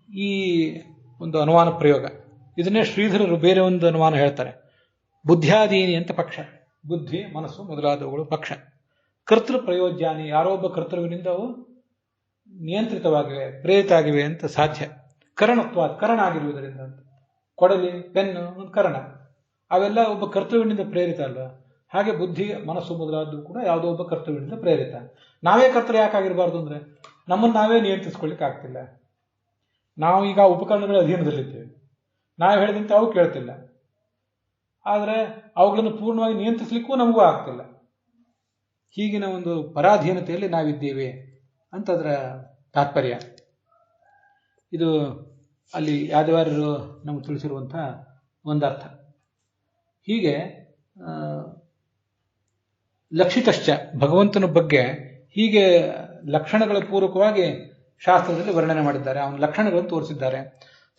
ಈ ಒಂದು ಅನುಮಾನ ಪ್ರಯೋಗ, ಇದನ್ನೇ ಶ್ರೀಧರರು ಬೇರೆ ಒಂದು ಅನುಮಾನ ಹೇಳ್ತಾರೆ. ಬುದ್ಧ್ಯಾದೀನಿ ಅಂತ ಪಕ್ಷ, ಬುದ್ಧಿ ಮನಸ್ಸು ಮೊದಲಾದವುಗಳು ಪಕ್ಷ. ಕರ್ತೃ ಪ್ರಯೋಜ್ಯಾನಿ, ಯಾರೊಬ್ಬ ಕರ್ತೃವಿನಿಂದ ಅವು ನಿಯಂತ್ರಿತವಾಗಿವೆ, ಪ್ರೇರಿತ ಆಗಿವೆ ಅಂತ ಸಾಧ್ಯ. ಕರಣತ್ವ, ಕರಣ ಆಗಿರುವುದರಿಂದ ಅಂತ. ಕೊಡಲಿ, ಪೆನ್ನು ಒಂದು ಕರಣ, ಅವೆಲ್ಲ ಒಬ್ಬ ಕರ್ತೃವಿನಿಂದ ಪ್ರೇರಿತ ಅಲ್ವಾ? ಹಾಗೆ ಬುದ್ಧಿ ಮನಸ್ಸು ಮೊದಲಾದವು ಕೂಡ ಯಾವುದೋ ಒಬ್ಬ ಕರ್ತೃವಿನಿಂದ ಪ್ರೇರಿತ. ನಾವೇ ಕರ್ತೃ ಯಾಕಾಗಿರಬಾರ್ದು ಅಂದರೆ ನಮ್ಮನ್ನು ನಾವೇ ನಿಯಂತ್ರಿಸ್ಕೊಳ್ಳಿಕ್ಕೆ ಆಗ್ತಿಲ್ಲ. ನಾವು ಈಗ ಉಪಕರಣಗಳ ಅಧೀನದಲ್ಲಿದ್ದೇವೆ, ನಾವು ಹೇಳಿದಂತೆ ಅವು ಕೇಳ್ತಿಲ್ಲ, ಆದರೆ ಅವುಗಳನ್ನು ಪೂರ್ಣವಾಗಿ ನಿಯಂತ್ರಿಸಲಿಕ್ಕೂ ನಮಗೂ ಆಗ್ತಿಲ್ಲ. ಹೀಗಿನ ಒಂದು ಪರಾಧೀನತೆಯಲ್ಲಿ ನಾವಿದ್ದೇವೆ ಅಂತ ಅದರ ತಾತ್ಪರ್ಯ. ಇದು ಅಲ್ಲಿ ಯಾದವಾರ್ಯರು ನಮಗೆ ತಿಳಿಸಿರುವಂಥ ಒಂದರ್ಥ. ಹೀಗೆ ಲಕ್ಷಿತಶ್ಚ, ಭಗವಂತನ ಬಗ್ಗೆ ಹೀಗೆ ಲಕ್ಷಣಗಳ ಪೂರ್ವಕವಾಗಿ ಶಾಸ್ತ್ರದಲ್ಲಿ ವರ್ಣನೆ ಮಾಡಿದ್ದಾರೆ. ಅವನ ಲಕ್ಷಣಗಳನ್ನು ತೋರಿಸಿದ್ದಾರೆ.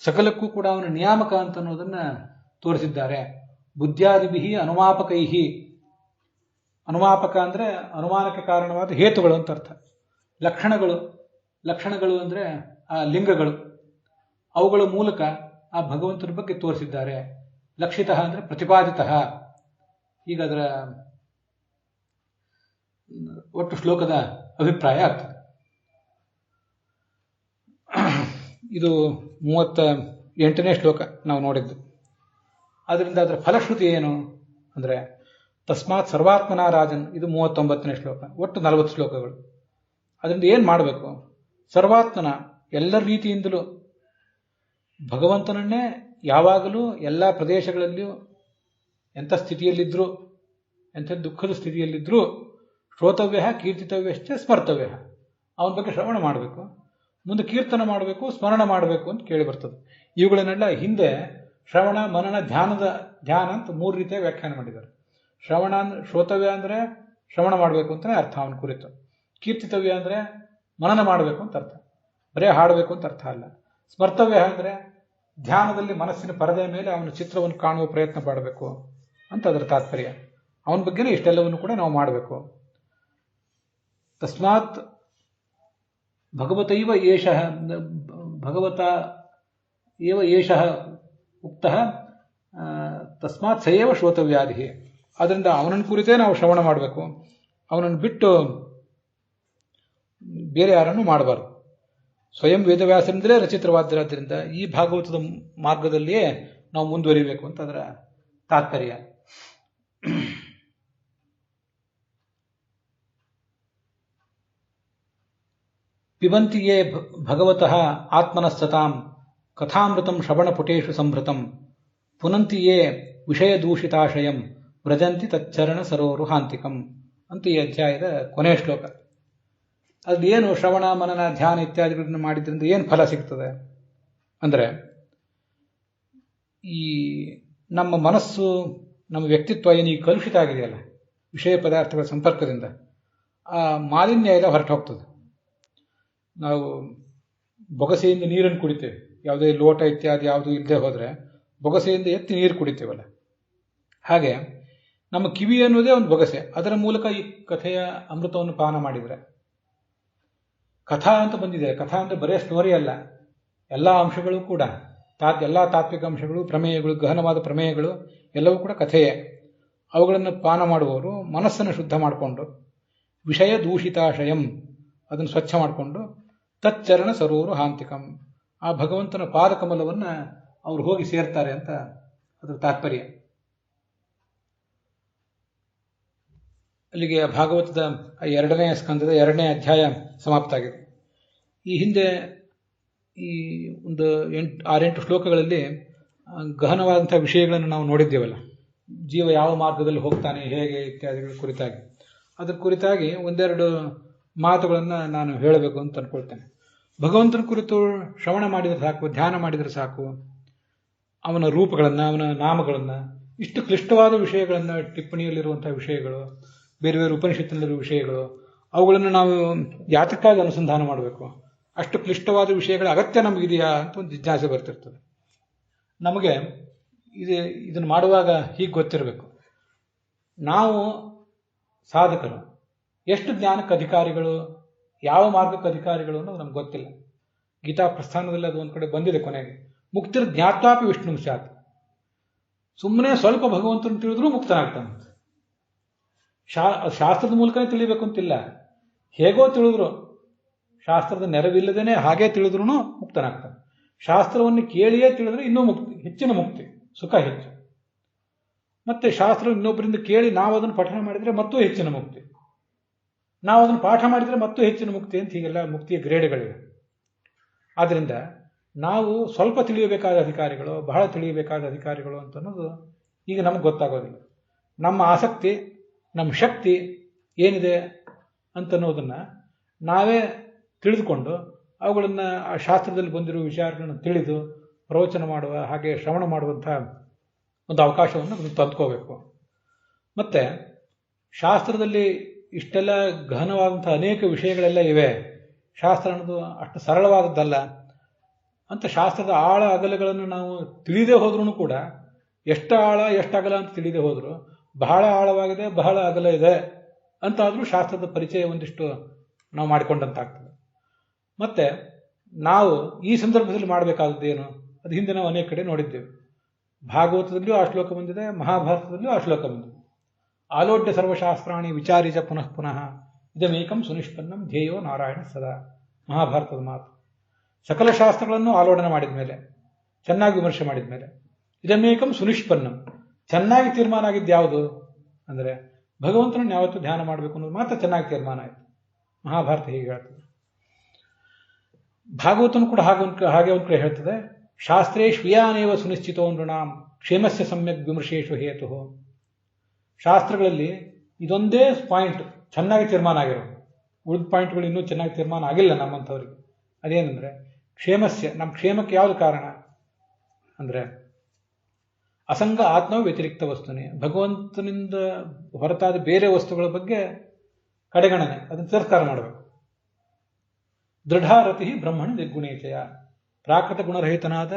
ಸಕಲಕ್ಕೂ ಕೂಡ ಅವನ ನಿಯಾಮಕ ಅಂತ ಅನ್ನೋದನ್ನ ತೋರಿಸಿದ್ದಾರೆ. ಬುದ್ಧ್ಯಾದಿಭಿ ಅನುಮಾಪಕೈಹಿ, ಅನುಮಾಪಕ ಅಂದರೆ ಅನುಮಾನಕ್ಕೆ ಕಾರಣವಾದ ಹೇತುಗಳು ಅಂತ ಅರ್ಥ. ಲಕ್ಷಣಗಳು ಅಂದರೆ ಆ ಲಿಂಗಗಳು, ಅವುಗಳ ಮೂಲಕ ಆ ಭಗವಂತನ ಬಗ್ಗೆ ತೋರಿಸಿದ್ದಾರೆ. ಲಕ್ಷಿತಃ ಅಂದರೆ ಪ್ರತಿಪಾದಿತಃ. ಈಗ ಅದರ ಒಟ್ಟು ಶ್ಲೋಕದ ಅಭಿಪ್ರಾಯ ಆಗ್ತದೆ. ಇದು 38ನೇ ಶ್ಲೋಕ ನಾವು ನೋಡಿದ್ದು. ಅದರಿಂದ ಅದರ ಫಲಶ್ರುತಿ ಏನು ಅಂದರೆ ತಸ್ಮಾತ್ ಸರ್ವಾತ್ಮನ ರಾಜನ್, ಇದು 39ನೇ ಶ್ಲೋಕ. ಒಟ್ಟು 40 ಶ್ಲೋಕಗಳು. ಅದರಿಂದ ಏನು ಮಾಡಬೇಕು? ಸರ್ವಾತ್ಮನ, ಎಲ್ಲ ರೀತಿಯಿಂದಲೂ ಭಗವಂತನನ್ನೇ ಯಾವಾಗಲೂ ಎಲ್ಲ ಪ್ರದೇಶಗಳಲ್ಲಿಯೂ ಎಂಥ ಸ್ಥಿತಿಯಲ್ಲಿದ್ದರೂ, ಎಂಥ ದುಃಖದ ಸ್ಥಿತಿಯಲ್ಲಿದ್ದರೂ ಶ್ರೋತವ್ಯ ಕೀರ್ತಿತವ್ಯಶ್ಚ ಸ್ಮರ್ತವ್ಯ, ಅವನ ಬಗ್ಗೆ ಶ್ರವಣ ಮಾಡಬೇಕು, ಮುಂದೆ ಕೀರ್ತನ ಮಾಡಬೇಕು, ಸ್ಮರಣ ಮಾಡಬೇಕು ಅಂತ ಕೇಳಿ ಬರ್ತದೆ. ಇವುಗಳನ್ನೆಲ್ಲ ಹಿಂದೆ ಶ್ರವಣ, ಮನನ, ಧ್ಯಾನ ಅಂತ 3 ರೀತಿಯ ವ್ಯಾಖ್ಯಾನ ಮಾಡಿದ್ದಾರೆ. ಶ್ರವಣ ಅಂದ್ರೆ ಶ್ರೋತವ್ಯ ಅಂದರೆ ಶ್ರವಣ ಮಾಡಬೇಕು ಅಂತಲೇ ಅರ್ಥ ಅವನ ಕುರಿತು. ಕೀರ್ತಿತವ್ಯ ಅಂದರೆ ಮನನ ಮಾಡಬೇಕು ಅಂತ ಅರ್ಥ, ಬರೇ ಹಾಡಬೇಕು ಅಂತ ಅರ್ಥ ಅಲ್ಲ. ಸ್ಮರ್ತವ್ಯ ಅಂದರೆ ಧ್ಯಾನದಲ್ಲಿ ಮನಸ್ಸಿನ ಪರದೆಯ ಮೇಲೆ ಅವನ ಚಿತ್ರವನ್ನು ಕಾಣುವ ಪ್ರಯತ್ನ ಮಾಡಬೇಕು ಅಂತ ಅದರ ತಾತ್ಪರ್ಯ. ಅವನ ಬಗ್ಗೆನೇ ಇಷ್ಟೆಲ್ಲವನ್ನು ಕೂಡ ನಾವು ಮಾಡಬೇಕು. ತಸ್ಮಾತ್ ಭಗವತೈವ ಏಷಃ, ಭಗವತ ಏವ ಏಷಃ ಉಕ್ತಃ ತಸ್ಮಾತ್ ಸಯೇವ ಶ್ರೋತವ್ಯಾದಿ. ಅದರಿಂದ ಅವನನ್ನು ಕುರಿತೇ ನಾವು ಶ್ರವಣ ಮಾಡಬೇಕು, ಅವನನ್ನು ಬಿಟ್ಟು ಬೇರೆ ಯಾರನ್ನು ಮಾಡಬಾರ್ದು. ಸ್ವಯಂ ವೇದವ್ಯಾಸರಿಂದಲೇ ರಚಿತವಾದ್ದರಿಂದ ಈ ಭಾಗವತದ ಮಾರ್ಗದಲ್ಲಿಯೇ ನಾವು ಮುಂದುವರಿಬೇಕು ಅಂತ ಅದರ ತಾತ್ಪರ್ಯ. ಪಿಬಂತಿಯೇ ಭಗವತಃ ಆತ್ಮನಸ್ತತಾಂ ಕಥಾಮೃತಂ ಶ್ರವಣಪುಟೇಶು ಸಂಭೃತಂ ಪುನಂತಿಯೇ ವಿಷಯದೂಷಿತಾಶಯಂ ವ್ರಜಂತಿ ತಚ್ಚರಣ ಸರೋರು ಹಾಂತಿಕಂ ಅಂತ ಈ ಅಧ್ಯಾಯದ ಕೊನೆಯ ಶ್ಲೋಕ. ಅಲ್ಲಿ ಏನು ಶ್ರವಣ, ಮನನ, ಧ್ಯಾನ ಇತ್ಯಾದಿಗಳನ್ನು ಮಾಡಿದ್ರಿಂದ ಏನು ಫಲ ಸಿಗ್ತದೆ ಅಂದರೆ, ಈ ನಮ್ಮ ಮನಸ್ಸು, ನಮ್ಮ ವ್ಯಕ್ತಿತ್ವ ಏನು ಈ ಕಲುಷಿತ ಆಗಿದೆಯಲ್ಲ ವಿಷಯ ಪದಾರ್ಥಗಳ ಸಂಪರ್ಕದಿಂದ, ಆ ಮಾಲಿನ್ಯ ಎಲ್ಲ ಹೊರಟು ಹೋಗ್ತದೆ. ನಾವು ಬೊಗಸೆಯಿಂದ ನೀರನ್ನು ಕುಡಿತೇವೆ, ಯಾವುದೇ ಲೋಟ ಇತ್ಯಾದಿ ಯಾವುದು ಇಲ್ಲದೆ ಹೋದರೆ ಬೊಗಸೆಯಿಂದ ಎತ್ತಿ ನೀರು ಕುಡಿತೇವಲ್ಲ, ಹಾಗೆ ನಮ್ಮ ಕಿವಿ ಅನ್ನೋದೇ ಒಂದು ಬೊಗಸೆ. ಅದರ ಮೂಲಕ ಈ ಕಥೆಯ ಅಮೃತವನ್ನು ಪಾನ ಮಾಡಿದರೆ, ಕಥಾ ಅಂತ ಬಂದಿದೆ. ಕಥಾ ಅಂದರೆ ಬರೇ ಸ್ಟೋರಿ ಅಲ್ಲ, ಎಲ್ಲ ಅಂಶಗಳು ಕೂಡ, ಎಲ್ಲ ತಾತ್ವಿಕ ಅಂಶಗಳು, ಪ್ರಮೇಯಗಳು, ಗಹನವಾದ ಪ್ರಮೇಯಗಳು ಎಲ್ಲವೂ ಕೂಡ ಕಥೆಯೇ. ಅವುಗಳನ್ನು ಪಾನ ಮಾಡುವವರು ಮನಸ್ಸನ್ನು ಶುದ್ಧ ಮಾಡಿಕೊಂಡು ವಿಷಯ ದೂಷಿತಾಶಯಂ, ಅದನ್ನು ಸ್ವಚ್ಛ ಮಾಡಿಕೊಂಡು ತಚ್ಚರಣ ಸರೋರು ಹಾಂತಿಕಂ, ಆ ಭಗವಂತನ ಪಾದಕಮಲವನ್ನು ಅವರು ಹೋಗಿ ಸೇರ್ತಾರೆ ಅಂತ ಅದರ ತಾತ್ಪರ್ಯ. ಅಲ್ಲಿಗೆ ಭಾಗವತದ 2ನೇ ಸ್ಕಂದದ 2ನೇ ಅಧ್ಯಾಯ ಸಮಾಪ್ತ ಆಗಿದೆ. ಈ ಹಿಂದೆ ಈ ಒಂದು 6-8 ಶ್ಲೋಕಗಳಲ್ಲಿ ಗಹನವಾದಂಥ ವಿಷಯಗಳನ್ನು ನಾವು ನೋಡಿದ್ದೇವಲ್ಲ, ಜೀವ ಯಾವ ಮಾರ್ಗದಲ್ಲಿ ಹೋಗ್ತಾನೆ, ಹೇಗೆ ಇತ್ಯಾದಿಗಳ ಕುರಿತಾಗಿ. ಅದರ ಕುರಿತಾಗಿ ಒಂದೆರಡು ಮಾತುಗಳನ್ನು ನಾನು ಹೇಳಬೇಕು ಅಂತ ಅಂದ್ಕೊಳ್ತೇನೆ. ಭಗವಂತನ ಕುರಿತು ಶ್ರವಣ ಮಾಡಿದರೆ ಸಾಕು, ಧ್ಯಾನ ಮಾಡಿದರೆ ಸಾಕು, ಅವನ ರೂಪಗಳನ್ನು, ಅವನ ನಾಮಗಳನ್ನು, ಇಷ್ಟು ಕ್ಲಿಷ್ಟವಾದ ವಿಷಯಗಳನ್ನು, ಟಿಪ್ಪಣಿಯಲ್ಲಿರುವಂಥ ವಿಷಯಗಳು, ಬೇರೆ ಬೇರೆ ಉಪನಿಷತ್ತಿನಲ್ಲಿರುವ ವಿಷಯಗಳು, ಅವುಗಳನ್ನು ನಾವು ಯಾತಕ್ಕಾಗಿ ಅನುಸಂಧಾನ ಮಾಡಬೇಕು? ಅಷ್ಟು ಕ್ಲಿಷ್ಟವಾದ ವಿಷಯಗಳ ಅಗತ್ಯ ನಮಗಿದೆಯಾ ಅಂತ ಒಂದು ಜಿಜ್ಞಾಸೆ ಬರ್ತಿರ್ತದೆ ನಮಗೆ. ಇದನ್ನು ಮಾಡುವಾಗ ಹೀಗೆ ಗೊತ್ತಿರಬೇಕು, ನಾವು ಸಾಧಕರು ಎಷ್ಟು ಜ್ಞಾನಕ್ಕೆ ಅಧಿಕಾರಿಗಳು, ಯಾವ ಮಾರ್ಗಕ್ಕೆ ಅಧಿಕಾರಿಗಳು ಅನ್ನೋದು ನಮ್ಗೆ ಗೊತ್ತಿಲ್ಲ. ಗೀತಾ ಪ್ರಸ್ಥಾನದಲ್ಲಿ ಅದು ಒಂದು ಕಡೆ ಬಂದಿದೆ ಕೊನೆಗೆ, ಮುಕ್ತಿರ್ ಜ್ಞಾತ್ವಾಪಿ ವಿಷ್ಣು ಸ್ಯಾತ್. ಸುಮ್ಮನೆ ಸ್ವಲ್ಪ ಭಗವಂತನ ತಿಳಿದ್ರೂ ಮುಕ್ತನಾಗ್ತಾನಂತೆ. ಶಾಸ್ತ್ರದ ಮೂಲಕನೇ ತಿಳಿಬೇಕು ಅಂತಿಲ್ಲ, ಹೇಗೋ ತಿಳಿದ್ರು, ಶಾಸ್ತ್ರದ ನೆರವಿಲ್ಲದೇನೆ ಹಾಗೇ ತಿಳಿದ್ರೂ ಮುಕ್ತನಾಗ್ತಾನೆ. ಶಾಸ್ತ್ರವನ್ನು ಕೇಳಿಯೇ ತಿಳಿದ್ರೆ ಇನ್ನೂ ಹೆಚ್ಚಿನ ಮುಕ್ತಿ, ಸುಖ ಹೆಚ್ಚು. ಮತ್ತೆ ಶಾಸ್ತ್ರ ಇನ್ನೊಬ್ಬರಿಂದ ಕೇಳಿ ನಾವು ಅದನ್ನು ಪಠಣ ಮಾಡಿದರೆ ಮತ್ತೂ ಹೆಚ್ಚಿನ ಮುಕ್ತಿ, ನಾವು ಅದನ್ನು ಪಾಠ ಮಾಡಿದರೆ ಮತ್ತೂ ಹೆಚ್ಚಿನ ಮುಕ್ತಿ ಅಂತ ಹೀಗೆಲ್ಲ ಮುಕ್ತಿಯ ಗ್ರೇಡ್ಗಳಿವೆ. ಆದ್ದರಿಂದ ನಾವು ಸ್ವಲ್ಪ ತಿಳಿಯಬೇಕಾದ ಅಧಿಕಾರಿಗಳು, ಬಹಳ ತಿಳಿಯಬೇಕಾದ ಅಧಿಕಾರಿಗಳು ಅಂತ ಅನ್ನೋದು ಈಗ ನಮಗೆ ಗೊತ್ತಾಗೋದಿಲ್ಲ. ನಮ್ಮ ಆಸಕ್ತಿ, ನಮ್ಮ ಶಕ್ತಿ ಏನಿದೆ ಅಂತನ್ನೋದನ್ನು ನಾವೇ ತಿಳಿದುಕೊಂಡು ಅವುಗಳನ್ನು ಆ ಶಾಸ್ತ್ರದಲ್ಲಿ ಬಂದಿರುವ ವಿಚಾರಗಳನ್ನು ತಿಳಿದು ಪ್ರವಚನ ಮಾಡುವ ಹಾಗೆ ಶ್ರವಣ ಮಾಡುವಂಥ ಒಂದು ಅವಕಾಶವನ್ನು ತಂದುಕೋಬೇಕು. ಮತ್ತು ಶಾಸ್ತ್ರದಲ್ಲಿ ಇಷ್ಟೆಲ್ಲ ಗಹನವಾದಂಥ ಅನೇಕ ವಿಷಯಗಳೆಲ್ಲ ಇವೆ, ಶಾಸ್ತ್ರ ಅನ್ನೋದು ಅಷ್ಟು ಸರಳವಾದದ್ದಲ್ಲ ಅಂತ ಶಾಸ್ತ್ರದ ಆಳ ಅಗಲಗಳನ್ನು ನಾವು ತಿಳಿದೇ ಹೋದ್ರೂ ಕೂಡ, ಎಷ್ಟು ಆಳ ಎಷ್ಟು ಅಗಲ ಅಂತ ತಿಳಿದೇ ಹೋದರೂ ಬಹಳ ಆಳವಾಗಿದೆ, ಬಹಳ ಅಗಲ ಇದೆ ಅಂತಾದರೂ ಶಾಸ್ತ್ರದ ಪರಿಚಯ ಒಂದಿಷ್ಟು ನಾವು ಮಾಡಿಕೊಂಡಂತಾಗ್ತದೆ. ಮತ್ತು ನಾವು ಈ ಸಂದರ್ಭದಲ್ಲಿ ಮಾಡಬೇಕಾದದ್ದೇನು? ಅದು ಹಿಂದೆ ನಾವು ಅನೇಕ ಕಡೆ ನೋಡಿದ್ದೇವೆ. ಭಾಗವತದಲ್ಲಿಯೂ ಆ ಶ್ಲೋಕ ಬಂದಿದೆ, ಮಹಾಭಾರತದಲ್ಲಿಯೂ ಆ ಶ್ಲೋಕ ಬಂದಿದೆ. ಆಲೋಡ್ಯ ಸರ್ವಶಾಸ್ತ್ರಾಣಿ ವಿಚಾರಿಜ ಪುನಃ ಪುನಃ ಇದಮೇಕಂ ಸುನಿಷ್ಪನ್ನಂ ಧ್ಯೇಯೋ ನಾರಾಯಣ ಸದಾ. ಮಹಾಭಾರತದ ಮಾತು. ಸಕಲ ಶಾಸ್ತ್ರಗಳನ್ನು ಆಲೋಡನೆ ಮಾಡಿದ ಮೇಲೆ, ಚೆನ್ನಾಗಿ ವಿಮರ್ಶೆ ಮಾಡಿದ ಮೇಲೆ, ಇದಮೇಕಂ ಸುನಿಷ್ಪನ್ನಂ, ಚೆನ್ನಾಗಿ ತೀರ್ಮಾನ ಆಗಿದ್ದು ಯಾವುದು ಅಂದರೆ ಭಗವಂತನನ್ನು ಯಾವತ್ತೂ ಧ್ಯಾನ ಮಾಡಬೇಕು ಅನ್ನೋದು ಮಾತ್ರ ಚೆನ್ನಾಗಿ ತೀರ್ಮಾನ ಆಯಿತು. ಮಹಾಭಾರತ ಹೀಗೆ ಹೇಳ್ತದೆ. ಭಾಗವತನು ಕೂಡ ಹಾಗೆ ಒಂದು ಕಡೆ ಹೇಳ್ತದೆ, ಶಾಸ್ತ್ರೇ ಶ್ವಿಯಾನೇವ ಸುನಿಶ್ಚಿತೋ ನೃಣಾಂ ಕ್ಷೇಮಸ್ಯ ಸಮ್ಯಕ್ ವಿಮರ್ಶೇಷು ಹೇತು. ಶಾಸ್ತ್ರಗಳಲ್ಲಿ ಇದೊಂದೇ ಪಾಯಿಂಟ್ ಚೆನ್ನಾಗಿ ತೀರ್ಮಾನ ಆಗಿರೋ, ಉಳಿದ ಪಾಯಿಂಟ್ಗಳು ಇನ್ನೂ ಚೆನ್ನಾಗಿ ತೀರ್ಮಾನ ಆಗಿಲ್ಲ ನಮ್ಮಂಥವ್ರಿಗೆ. ಅದೇನೆಂದರೆ ಕ್ಷೇಮಸ್ಯ, ನಮ್ಮ ಕ್ಷೇಮಕ್ಕೆ ಯಾವುದು ಕಾರಣ ಅಂದರೆ ಅಸಂಗ ಆತ್ಮವು ವ್ಯತಿರಿಕ್ತ ವಸ್ತುನೇ, ಭಗವಂತನಿಂದ ಹೊರತಾದ ಬೇರೆ ವಸ್ತುಗಳ ಬಗ್ಗೆ ಕಡೆಗಣನೆ, ಅದನ್ನು ತಿರಸ್ಕಾರ ಮಾಡಬೇಕು. ದೃಢಾರತಿ ಬ್ರಹ್ಮಣ ನಿರ್ಗುಣೇಚಯ, ಪ್ರಾಕೃತ ಗುಣರಹಿತನಾದ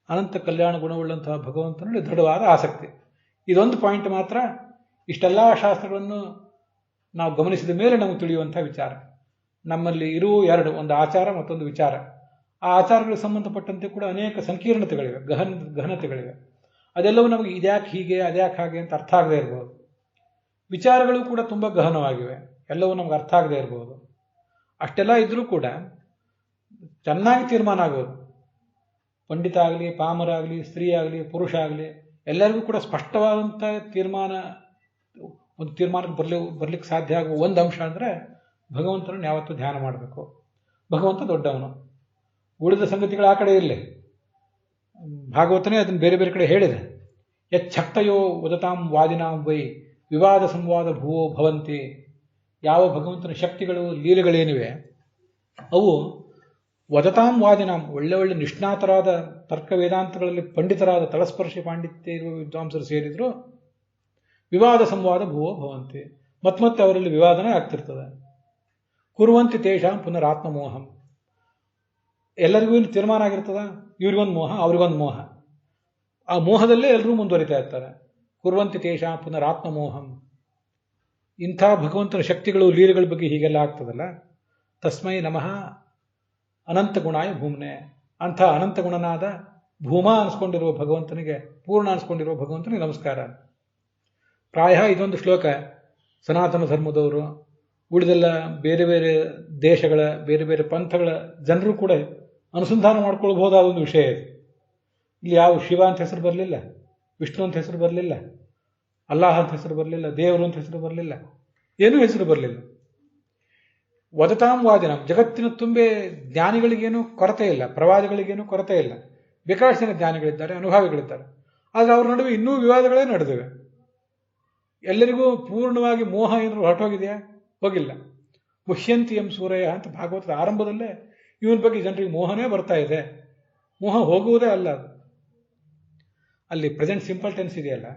ಅನಂತ ಕಲ್ಯಾಣ ಗುಣವುಳ್ಳಂತಹ ಭಗವಂತನಲ್ಲಿ ದೃಢವಾದ ಆಸಕ್ತಿ. ಇದೊಂದು ಪಾಯಿಂಟ್ ಮಾತ್ರ ಇಷ್ಟೆಲ್ಲ ಶಾಸ್ತ್ರಗಳನ್ನು ನಾವು ಗಮನಿಸಿದ ಮೇಲೆ ನಮಗೆ ತಿಳಿಯುವಂಥ ವಿಚಾರ. ನಮ್ಮಲ್ಲಿ ಇರುವ ಎರಡು, ಒಂದು ಆಚಾರ ಮತ್ತೊಂದು ವಿಚಾರ. ಆ ಆಚಾರಗಳಿಗೆ ಸಂಬಂಧಪಟ್ಟಂತೆ ಕೂಡ ಅನೇಕ ಸಂಕೀರ್ಣತೆಗಳಿವೆ, ಗಹನತೆಗಳಿವೆ. ಅದೆಲ್ಲವೂ ನಮಗೆ ಇದ್ಯಾಕೆ ಹೀಗೆ ಅದ್ಯಾಕೆ ಹಾಗೆ ಅಂತ ಅರ್ಥ ಆಗದೆ ಇರಬಹುದು. ವಿಚಾರಗಳು ಕೂಡ ತುಂಬ ಗಹನವಾಗಿವೆ, ಎಲ್ಲವೂ ನಮ್ಗೆ ಅರ್ಥ ಆಗದೆ ಇರಬಹುದು. ಅಷ್ಟೆಲ್ಲ ಇದ್ರೂ ಕೂಡ ಚೆನ್ನಾಗಿ ತೀರ್ಮಾನ ಆಗೋದು. ಪಂಡಿತ ಆಗಲಿ, ಪಾಮರ ಆಗಲಿ, ಸ್ತ್ರೀ ಆಗಲಿ, ಪುರುಷ ಆಗಲಿ, ಎಲ್ಲರಿಗೂ ಕೂಡ ಸ್ಪಷ್ಟವಾದಂಥ ಒಂದು ತೀರ್ಮಾನಕ್ಕೆ ಬರ್ಲಿಕ್ಕೆ ಸಾಧ್ಯ ಆಗುವ ಒಂದು ಅಂಶ ಅಂದರೆ ಭಗವಂತನನ್ನು ಯಾವತ್ತೂ ಧ್ಯಾನ ಮಾಡಬೇಕು. ಭಗವಂತ ದೊಡ್ಡವನು, ಉಳಿದ ಸಂಗತಿಗಳು ಆ ಕಡೆ ಇರಲಿ. ಭಾಗವತನೇ ಅದನ್ನು ಬೇರೆ ಬೇರೆ ಕಡೆ ಹೇಳಿದೆ. ಯಚ್ಛಕ್ತಯೋ ವದತಾಂ ವಾದಿನಾಂ ವೈ ವಿವಾದ ಸಂವಾದ ಭುವೋ ಭವಂತಿ. ಯಾವ ಭಗವಂತನ ಶಕ್ತಿಗಳು ಲೀಲೆಗಳೇನಿವೆ ಅವು ವದತಾಂ ವಾದಿನಾಂ, ಒಳ್ಳೆ ಒಳ್ಳೆ ನಿಷ್ಣಾತರಾದ ತರ್ಕ ವೇದಾಂತಗಳಲ್ಲಿ ಪಂಡಿತರಾದ ತಳಸ್ಪರ್ಶಿ ಪಾಂಡಿತ್ಯ ಇರುವ ವಿದ್ವಾಂಸರು ಸೇರಿದ್ರು ವಿವಾದ ಸಂವಾದ ಭುವೋ ಭವಂತಿ, ಮತ್ತೆ ಅವರಲ್ಲಿ ವಿವಾದನೆ ಆಗ್ತಿರ್ತದೆ. ಕುರುವಂತಿ ತೇಷಾಂ ಪುನರಾತ್ಮಮೋಹಂ, ಎಲ್ಲರಿಗೂ ಇಲ್ಲಿ ತೀರ್ಮಾನ ಆಗಿರ್ತದ, ಇವ್ರಿಗೊಂದು ಮೋಹ ಅವ್ರಿಗೊಂದು ಮೋಹ, ಆ ಮೋಹದಲ್ಲೇ ಎಲ್ಲರೂ ಮುಂದುವರಿತಾ ಇರ್ತಾರೆ. ಕುರುವಂತಿ ತೇಷಾಂ ಪುನರಾತ್ಮಮೋಹಂ. ಇಂಥ ಭಗವಂತನ ಶಕ್ತಿಗಳು ಲೀಲೆಗಳ ಬಗ್ಗೆ ಹೀಗೆಲ್ಲ ಆಗ್ತದಲ್ಲ, ತಸ್ಮೈ ನಮಃ ಅನಂತ ಗುಣಾಯ ಭೂಮ್ನೆ. ಅಂಥ ಅನಂತ ಗುಣನಾದ ಭೂಮಾ ಅನಿಸ್ಕೊಂಡಿರುವ ಭಗವಂತನಿಗೆ, ಪೂರ್ಣ ಅನಿಸ್ಕೊಂಡಿರುವ ಭಗವಂತನಿಗೆ ನಮಸ್ಕಾರ. ಪ್ರಾಯ ಇದೊಂದು ಶ್ಲೋಕ ಸನಾತನ ಧರ್ಮದವರು, ಉಳಿದೆಲ್ಲ ಬೇರೆ ಬೇರೆ ದೇಶಗಳ ಬೇರೆ ಬೇರೆ ಪಂಥಗಳ ಜನರು ಕೂಡ ಅನುಸಂಧಾನ ಮಾಡ್ಕೊಳ್ಬಹುದಾದ ಒಂದು ವಿಷಯ ಇದು. ಇಲ್ಲಿ ಯಾವ ಶಿವ ಅಂತ ಹೆಸರು ಬರಲಿಲ್ಲ, ವಿಷ್ಣು ಅಂತ ಹೆಸರು ಬರಲಿಲ್ಲ, ಅಲ್ಲಾಹ್ ಅಂತ ಹೆಸರು ಬರಲಿಲ್ಲ, ದೇವರು ಅಂತ ಹೆಸರು ಬರಲಿಲ್ಲ, ಏನೂ ಹೆಸರು ಬರಲಿಲ್ಲ. ವದತಾಂ ವಾದಿನ, ಜಗತ್ತಿನ ತುಂಬೆ ಜ್ಞಾನಿಗಳಿಗೇನು ಕೊರತೆ ಇಲ್ಲ, ಪ್ರವಾದಿಗಳಿಗೇನು ಕೊರತೆ ಇಲ್ಲ, ಬೇಕಾದಷ್ಟು ಜನ ಜ್ಞಾನಿಗಳಿದ್ದಾರೆ, ಅನುಭಾವಿಗಳಿದ್ದಾರೆ. ಆದರೆ ಅವ್ರ ನಡುವೆ ಇನ್ನೂ ವಿವಾದಗಳೇ ನಡೆದಿವೆ. ಎಲ್ಲರಿಗೂ ಪೂರ್ಣವಾಗಿ ಮೋಹ ಏನಾದ್ರು ಹೊರಟೋಗಿದೆಯಾ? ಹೋಗಿಲ್ಲ. ಮುಹ್ಯಂತಿಯಂ ಸೂರ್ಯ ಅಂತ ಭಾಗವತದ ಆರಂಭದಲ್ಲೇ ಇವನ ಬಗ್ಗೆ ಜನರಿಗೆ ಮೋಹನೇ ಬರ್ತಾ ಇದೆ. ಮೋಹ ಹೋಗುವುದೇ ಅಲ್ಲ. ಅಲ್ಲಿ ಪ್ರೆಸೆಂಟ್ ಸಿಂಪಲ್ ಟೆನ್ಸ್ ಇದೆಯಲ್ಲ,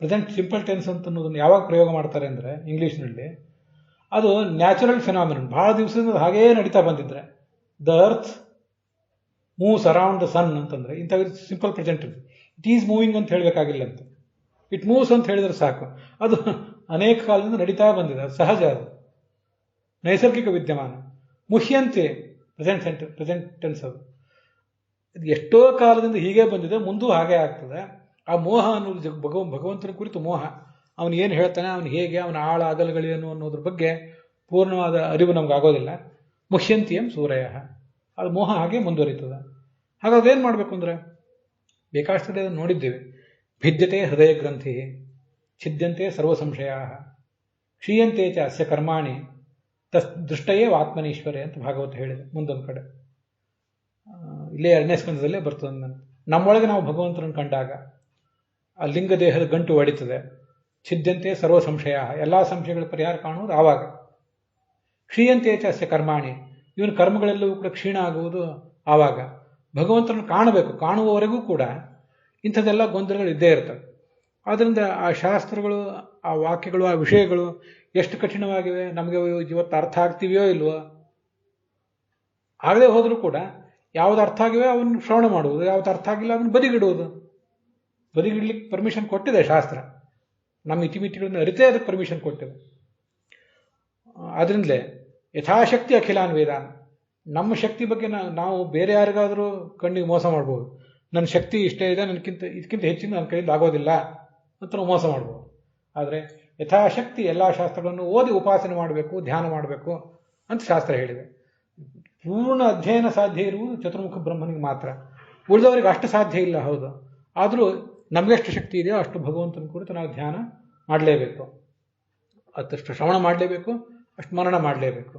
ಪ್ರೆಸೆಂಟ್ ಸಿಂಪಲ್ ಟೆನ್ಸ್ ಅಂತ ಅನ್ನೋದನ್ನು ಯಾವಾಗ ಪ್ರಯೋಗ ಮಾಡ್ತಾರೆ ಅಂದರೆ ಇಂಗ್ಲೀಷ್ನಲ್ಲಿ, ಅದು ನ್ಯಾಚುರಲ್ ಫಿನಾಮಿನನ್. ಬಹಳ ದಿವಸದಿಂದ ಹಾಗೇ ನಡೀತಾ ಬಂದಿದ್ರೆ, the earth moves around the sun ಅಂತಂದ್ರೆ ಇಂಥ simple present. It is moving ಅಂತ ಹೇಳಬೇಕಾಗಿಲ್ಲ ಅಂತ, ಇಟ್ ಮೂವ್ಸ್ ಅಂತ ಹೇಳಿದ್ರೆ ಸಾಕು. ಅದು ಅನೇಕ ಕಾಲದಿಂದ ನಡೀತಾ ಬಂದಿದೆ, ಅದು ಸಹಜ, ಅದು ನೈಸರ್ಗಿಕ ವಿದ್ಯಮಾನ. ಮುಹ್ಯಂತೆ ಪ್ರೆಸೆಂಟ್ ಟೆನ್ಸ್ ಅದು ಎಷ್ಟೋ ಕಾಲದಿಂದ ಹೀಗೆ ಬಂದಿದೆ, ಮುಂದೂ ಹಾಗೆ ಆಗ್ತದೆ. ಆ ಮೋಹ ಅನ್ನೋದು ಭಗವಂತನ ಕುರಿತು ಮೋಹ, ಅವನು ಏನು ಹೇಳ್ತಾನೆ, ಅವನು ಹೇಗೆ, ಅವನ ಆಳ ಅಗಲಗಳೇನು ಅನ್ನೋದ್ರ ಬಗ್ಗೆ ಪೂರ್ಣವಾದ ಅರಿವು ನಮ್ಗೆ ಆಗೋದಿಲ್ಲ. ಮುಹ್ಯಂತಿಯಂ ಸೂರ್ಯ, ಅದು ಮೋಹ ಹಾಗೆ ಮುಂದುವರಿತದೆ. ಹಾಗಾದ್ರೆ ಏನು ಮಾಡಬೇಕು ಅಂದರೆ, ಬೇಕಾಷ್ಟೇ ಅದನ್ನು ನೋಡಿದ್ದೇವೆ. ಭಿದ್ಯತೆ ಹೃದಯ ಗ್ರಂಥಿ ಛಿದ್ಯಂತೆ ಸರ್ವ ಸಂಶಯ ಕ್ಷೀಯಂತೆ ಚ ಅಸ್ಯ ಕರ್ಮಾಣಿ ದೃಷ್ಟಯೇ ಆತ್ಮನೀಶ್ವರೇ ಅಂತ ಭಾಗವತ ಹೇಳಿದೆ. ಮುಂದೊಂದು ಕಡೆ ಇಲ್ಲೇ 2ನೇ ಸ್ಕಂದದಲ್ಲೇ ಬರ್ತದೆ. ನಮ್ಮೊಳಗೆ ನಾವು ಭಗವಂತನನ್ನು ಕಂಡಾಗ ಆ ಲಿಂಗ ದೇಹದ ಗಂಟು ಒಡಿತದೆ. ಛಿದ್ಯಂತೆ ಸರ್ವ ಸಂಶಯ, ಎಲ್ಲ ಸಂಶಯಗಳ ಪರಿಹಾರ ಕಾಣುವುದು ಆವಾಗ. ಕ್ಷೀಯಂತೆ ಚ ಅಸ್ಯ ಕರ್ಮಾಣಿ, ಇವನ ಕರ್ಮಗಳೆಲ್ಲವೂ ಕೂಡ ಕ್ಷೀಣ ಆಗುವುದು ಆವಾಗ. ಭಗವಂತನನ್ನು ಕಾಣಬೇಕು, ಕಾಣುವವರೆಗೂ ಕೂಡ ಇಂಥದ್ದೆಲ್ಲ ಗೊಂದಲಗಳು ಇದ್ದೇ ಇರ್ತವೆ. ಆದ್ದರಿಂದ ಆ ಶಾಸ್ತ್ರಗಳು, ಆ ವಾಕ್ಯಗಳು, ಆ ವಿಷಯಗಳು ಎಷ್ಟು ಕಠಿಣವಾಗಿವೆ, ನಮಗೆ ಇವತ್ತು ಅರ್ಥ ಆಗ್ತಿವೆಯೋ ಇಲ್ವೋ, ಆಗದೆ ಹೋದರೂ ಕೂಡ ಯಾವ್ದು ಅರ್ಥ ಆಗಿವೆ ಅವನ್ನ ಶ್ರವಣ ಮಾಡುವುದು, ಯಾವ್ದು ಅರ್ಥ ಆಗಿಲ್ಲ ಅವನ್ನ ಬದಿಗಿಡುವುದು. ಬದಿಗಿಡ್ಲಿಕ್ಕೆ ಪರ್ಮಿಷನ್ ಕೊಟ್ಟಿದೆ ಶಾಸ್ತ್ರ, ನಮ್ಮ ಇತಿಮಿತಿಗಳನ್ನು ಅರಿತೇ ಅದಕ್ಕೆ ಪರ್ಮಿಷನ್ ಕೊಟ್ಟಿದೆ. ಆದ್ರಿಂದಲೇ ಯಥಾಶಕ್ತಿ ಅಖಿಲಾನ್ ವೇದಾನ್, ನಮ್ಮ ಶಕ್ತಿ ಬಗ್ಗೆ ನಾವು ಬೇರೆ ಯಾರಿಗಾದರೂ ಕಣ್ಣಿಗೆ ಮೋಸ ಮಾಡ್ಬೋದು. ನನ್ನ ಶಕ್ತಿ ಇಷ್ಟೇ ಇದೆ, ಇದಕ್ಕಿಂತ ಹೆಚ್ಚಿನ ನನ್ನ ಕೈಯಿಂದ ಆಗೋದಿಲ್ಲ ಅಂತ ನಾವು ಮೋಸ ಮಾಡ್ಬೋದು. ಆದರೆ ಯಥಾಶಕ್ತಿ ಎಲ್ಲ ಶಾಸ್ತ್ರಗಳನ್ನು ಓದಿ ಉಪಾಸನೆ ಮಾಡಬೇಕು, ಧ್ಯಾನ ಮಾಡಬೇಕು ಅಂತ ಶಾಸ್ತ್ರ ಹೇಳಿದೆ. ಪೂರ್ಣ ಅಧ್ಯಯನ ಸಾಧ್ಯ ಇರುವುದು ಚತುರ್ಮುಖ ಬ್ರಹ್ಮನಿಗೆ ಮಾತ್ರ. ಉಳಿದವರಿಗೆ ಅಷ್ಟು ಸಾಧ್ಯ ಇಲ್ಲ, ಹೌದು. ಆದರೂ ನಮಗೆಷ್ಟು ಶಕ್ತಿ ಇದೆಯೋ ಅಷ್ಟು ಭಗವಂತನ ಕುರಿತು ನಾವು ಧ್ಯಾನ ಮಾಡಲೇಬೇಕು, ಅಷ್ಟು ಶ್ರವಣ ಮಾಡಲೇಬೇಕು, ಅಷ್ಟು ಮನನ ಮಾಡಲೇಬೇಕು.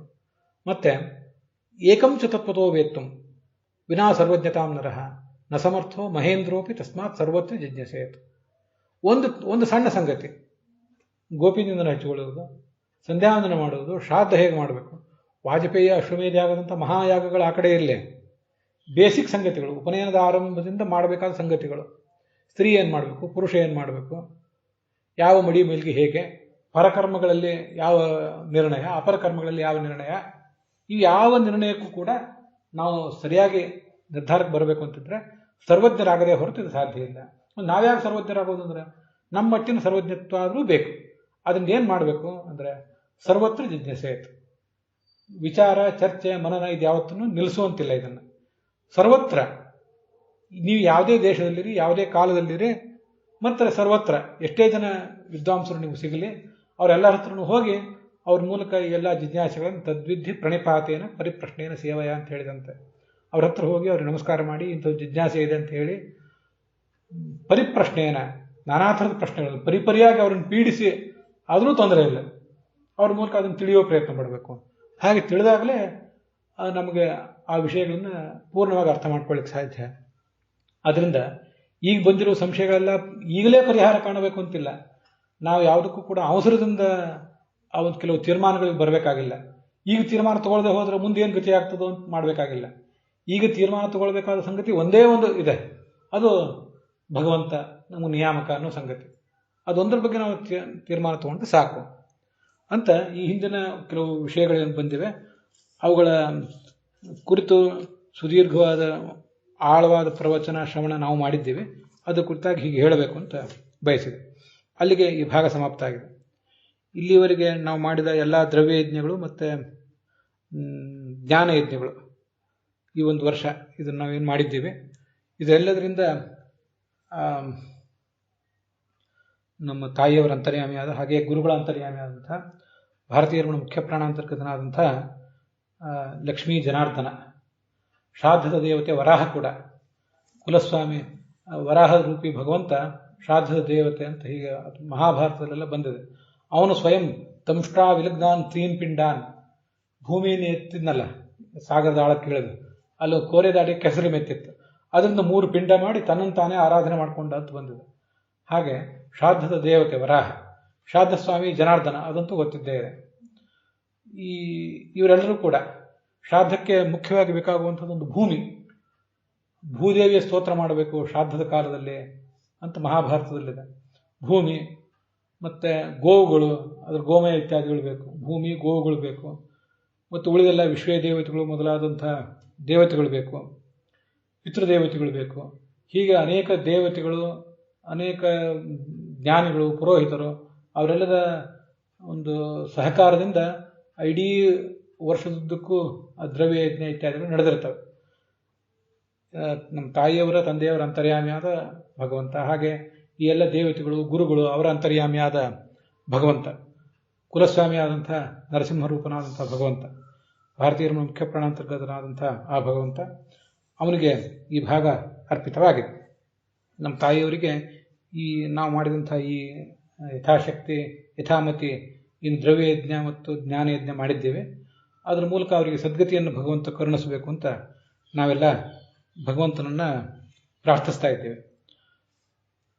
ಮತ್ತೆ ಏಕಂ ಚ ತತ್ವತೋ ವೇತ್ತಂ ವಿನಾ ಸರ್ವಜ್ಞತಾಂ ನರಃ ನ ಸಮರ್ಥೋ ಮಹೇಂದ್ರೋಪಿ ತಸ್ಮಾತ್ ಸರ್ವತ್ರ ಜಿಜ್ಞಾಸೇತ್. ಒಂದು ಸಣ್ಣ ಸಂಗತಿ, ಗೋಪಿನಿಂದನ ಹಚ್ಚಿಕೊಳ್ಳುವುದು, ಸಂಧ್ಯಾವಂದನ ಮಾಡುವುದು, ಶ್ರಾದ್ದ ಹೇಗೆ ಮಾಡಬೇಕು, ವಾಜಪೇಯಿ ಅಶ್ವಮೇಧ ಯಾಗದಂಥ ಮಹಾಯಾಗಗಳು ಆ ಕಡೆ ಇರಲಿ. ಬೇಸಿಕ್ ಸಂಗತಿಗಳು, ಉಪನಯನದ ಆರಂಭದಿಂದ ಮಾಡಬೇಕಾದ ಸಂಗತಿಗಳು, ಸ್ತ್ರೀ ಏನು ಮಾಡಬೇಕು, ಪುರುಷ ಏನು ಮಾಡಬೇಕು, ಯಾವ ಮಡಿ ಮೇಲ್ಗೆ ಹೇಗೆ, ಪರಕರ್ಮಗಳಲ್ಲಿ ಯಾವ ನಿರ್ಣಯ, ಅಪರಕರ್ಮಗಳಲ್ಲಿ ಯಾವ ನಿರ್ಣಯ, ಈ ಯಾವ ನಿರ್ಣಯಕ್ಕೂ ಕೂಡ ನಾವು ಸರಿಯಾಗಿ ನಿರ್ಧಾರಕ್ಕೆ ಬರಬೇಕು ಅಂತಿದ್ರೆ ಸರ್ವಜ್ಞರಾಗದೇ ಹೊರತು ಇದು ಸಾಧ್ಯ ಇಲ್ಲ. ನಾವ್ಯಾಕೆ ಸರ್ವಜ್ಞರಾಗೋದು ಅಂದರೆ ನಮ್ಮ ಮಟ್ಟಿನ ಸರ್ವಜ್ಞತ್ವ ಆದರೂ ಬೇಕು. ಅದರಿಂದ ಏನು ಮಾಡಬೇಕು ಅಂದರೆ ಸರ್ವತ್ರ ಜಿಜ್ಞಾಸೇತ್. ವಿಚಾರ, ಚರ್ಚೆ, ಮನನ ಇದು ಯಾವತ್ತೂ ನಿಲ್ಲಿಸುವಂತಿಲ್ಲ. ಇದನ್ನು ಸರ್ವತ್ರ, ನೀವು ಯಾವುದೇ ದೇಶದಲ್ಲಿರಿ, ಯಾವುದೇ ಕಾಲದಲ್ಲಿರಿ, ಮತ್ತು ಸರ್ವತ್ರ ಎಷ್ಟೇ ಜನ ವಿದ್ವಾಂಸರು ನೀವು ಸಿಗಲಿ, ಅವರೆಲ್ಲರ ಹತ್ರನೂ ಹೋಗಿ ಅವ್ರ ಮೂಲಕ ಎಲ್ಲ ಜಿಜ್ಞಾಸೆಗಳನ್ನು ತದ್ವಿಧಿ ಪ್ರಣಿಪಾತೇನ ಪರಿಪ್ರಶ್ನೇನ ಸೇವಯ ಅಂತ ಹೇಳಿದಂತೆ ಅವ್ರ ಹತ್ರ ಹೋಗಿ ಅವ್ರಿಗೆ ನಮಸ್ಕಾರ ಮಾಡಿ ಇಂಥದ್ದು ಜಿಜ್ಞಾಸೆ ಇದೆ ಅಂತ ಹೇಳಿ ಪರಿಪ್ರಶ್ನೇನ ನಾನಾ ಥರದ ಪ್ರಶ್ನೆಗಳನ್ನು ಪರಿಪರಿಯಾಗಿ ಅವ್ರನ್ನ ಪೀಡಿಸಿ ಆದರೂ ತೊಂದರೆ ಇಲ್ಲ, ಅವ್ರ ಮೂಲಕ ಅದನ್ನು ತಿಳಿಯೋ ಪ್ರಯತ್ನ ಪಡಬೇಕು. ಹಾಗೆ ತಿಳಿದಾಗಲೇ ನಮಗೆ ಆ ವಿಷಯಗಳನ್ನು ಪೂರ್ಣವಾಗಿ ಅರ್ಥ ಮಾಡ್ಕೊಳ್ಳಿಕ್ಕೆ ಸಾಧ್ಯ. ಅದರಿಂದ ಈಗ ಬಂದಿರೋ ಸಂಶಯಗಳೆಲ್ಲ ಈಗಲೇ ಪರಿಹಾರ ಕಾಣಬೇಕು ಅಂತಿಲ್ಲ. ನಾವು ಯಾವುದಕ್ಕೂ ಕೂಡ ಅವಸರದಿಂದ ಆ ಒಂದು ಕೆಲವು ತೀರ್ಮಾನಗಳಿಗೆ ಬರಬೇಕಾಗಿಲ್ಲ. ಈಗ ತೀರ್ಮಾನ ತಗೊಳ್ಳದೆ ಹೋದರೆ ಮುಂದೆ ಏನು ಗತಿ ಆಗ್ತದೋ ಅಂತ ಮಾಡಬೇಕಾಗಿಲ್ಲ. ಈಗ ತೀರ್ಮಾನ ತಗೊಳ್ಬೇಕಾದ ಸಂಗತಿ ಒಂದೇ ಒಂದು ಇದೆ, ಅದು ಭಗವಂತ ನಮಗೆ ನಿಯಾಮಕ ಅನ್ನೋ ಸಂಗತಿ. ಅದೊಂದರ ಬಗ್ಗೆ ನಾವು ತೀರ್ಮಾನ ತಗೊಂಡ್ರೆ ಸಾಕು ಅಂತ ಈ ಹಿಂದಿನ ಕೆಲವು ವಿಷಯಗಳೇನು ಬಂದಿವೆ ಅವುಗಳ ಕುರಿತು ಸುದೀರ್ಘವಾದ ಆಳವಾದ ಪ್ರವಚನ ಶ್ರವಣ ನಾವು ಮಾಡಿದ್ದೀವಿ. ಅದರ ಕುರಿತಾಗಿ ಹೀಗೆ ಹೇಳಬೇಕು ಅಂತ ಬಯಸಿದೆ. ಅಲ್ಲಿಗೆ ಈ ಭಾಗ ಸಮಾಪ್ತ ಆಗಿದೆ. ಇಲ್ಲಿವರೆಗೆ ನಾವು ಮಾಡಿದ ಎಲ್ಲ ದ್ರವ್ಯ ಯಜ್ಞಗಳು ಮತ್ತು ಜ್ಞಾನ ಯಜ್ಞಗಳು ಈ ಒಂದು ವರ್ಷ ಇದನ್ನು ನಾವೇನು ಮಾಡಿದ್ದೀವಿ, ಇದೆಲ್ಲದರಿಂದ ನಮ್ಮ ತಾಯಿಯವರ ಅಂತರ್ಯಾಮಿಯಾದ ಹಾಗೆ ಗುರುಗಳ ಅಂತರ್ಯಾಮಿಯಾದಂಥ ಭಾರತೀಯರ ಮುಖ್ಯ ಪ್ರಾಣಾಂತರ್ಗತನಾದಂಥ ಲಕ್ಷ್ಮೀ ಜನಾರ್ದನ, ಶ್ರಾದ್ದದ ದೇವತೆ ವರಾಹ ಕೂಡ, ಕುಲಸ್ವಾಮಿ ವರಾಹ ರೂಪಿ ಭಗವಂತ ಶ್ರಾದ್ದದ ದೇವತೆ ಅಂತ ಹೀಗೆ ಮಹಾಭಾರತದಲ್ಲೆಲ್ಲ ಬಂದಿದೆ. ಅವನು ಸ್ವಯಂ ತಂಷ್ಟ್ರಾ ವಿಲಗ್ನಾನ್ ತ್ರೀನ್ ಪಿಂಡಾನ್, ಭೂಮಿಯನ್ನು ಎತ್ತಿದ್ನಲ್ಲ ಸಾಗರದ ಆಳಕ್ಕೆ ಇಳಿದು, ಅಲ್ಲಿ ಕೋರೆ ದಾಡಿ ಕೆಸರು ಮೆತ್ತಿತ್ತು, ಅದರಿಂದ 3 ಪಿಂಡ ಮಾಡಿ ತನ್ನನ್ನು ತಾನೇ ಆರಾಧನೆ ಮಾಡಿಕೊಂಡ ಅಂತ ಬಂದಿದೆ. ಹಾಗೆ ಶ್ರಾದ್ದದ ದೇವತೆ ವರಾಹ, ಶ್ರಾದ್ದ ಸ್ವಾಮಿ ಜನಾರ್ದನ, ಅದಂತೂ ಗೊತ್ತಿದ್ದೇ ಇದೆ. ಇವರೆಲ್ಲರೂ ಕೂಡ ಶ್ರಾದ್ದಕ್ಕೆ ಮುಖ್ಯವಾಗಿ ಬೇಕಾಗುವಂಥದ್ದೊಂದು ಭೂಮಿ, ಭೂದೇವಿಯ ಸ್ತೋತ್ರ ಮಾಡಬೇಕು ಶ್ರಾದ್ದದ ಕಾಲದಲ್ಲಿ ಅಂತ ಮಹಾಭಾರತದಲ್ಲಿದೆ. ಭೂಮಿ ಮತ್ತು ಗೋವುಗಳು, ಅದರ ಗೋಮಯ ಇತ್ಯಾದಿಗಳು ಬೇಕು, ಭೂಮಿ ಗೋವುಗಳು ಬೇಕು, ಮತ್ತು ಉಳಿದೆಲ್ಲ ವಿಶ್ವೇ ದೇವತೆಗಳು ಮೊದಲಾದಂಥ ದೇವತೆಗಳು ಬೇಕು, ಪಿತೃದೇವತೆಗಳು ಬೇಕು. ಹೀಗೆ ಅನೇಕ ದೇವತೆಗಳು, ಅನೇಕ ಜ್ಞಾನಿಗಳು, ಪುರೋಹಿತರು ಅವರೆಲ್ಲದ ಒಂದು ಸಹಕಾರದಿಂದ ಇಡೀ ವರ್ಷದುದ್ದಕ್ಕೂ ದ್ರವ್ಯ ಯಜ್ಞ ಇತ್ಯಾದಿಗಳು ನಡೆದಿರ್ತವೆ. ನಮ್ಮ ತಾಯಿಯವರ ತಂದೆಯವರ ಅಂತರ್ಯಾಮಿಯಾದ ಭಗವಂತ, ಹಾಗೆ ಈ ಎಲ್ಲ ದೇವತೆಗಳು, ಗುರುಗಳು, ಅವರ ಅಂತರ್ಯಾಮಿಯಾದ ಭಗವಂತ, ಕುಲಸ್ವಾಮಿಯಾದಂಥ ನರಸಿಂಹರೂಪನಾದಂಥ ಭಗವಂತ, ಭಾರತೀಯರ ಮುಖ್ಯ ಪ್ರಾಣಾಂತರ್ಗತನಾದಂಥ ಆ ಭಗವಂತ, ಅವನಿಗೆ ಈ ಭಾಗ ಅರ್ಪಿತವಾಗಿದೆ. ನಮ್ಮ ತಾಯಿಯವರಿಗೆ ಈ ನಾವು ಮಾಡಿದಂಥ ಈ ಯಥಾಶಕ್ತಿ ಯಥಾಮತಿ ಇನ್ನು ದ್ರವ್ಯ ಯಜ್ಞ ಮತ್ತು ಜ್ಞಾನ ಯಜ್ಞ ಮಾಡಿದ್ದೇವೆ, ಅದರ ಮೂಲಕ ಅವರಿಗೆ ಸದ್ಗತಿಯನ್ನು ಭಗವಂತ ಕರುಣಿಸಬೇಕು ಅಂತ ನಾವೆಲ್ಲ ಭಗವಂತನನ್ನು ಪ್ರಾರ್ಥಿಸ್ತಾ ಇದ್ದೇವೆ.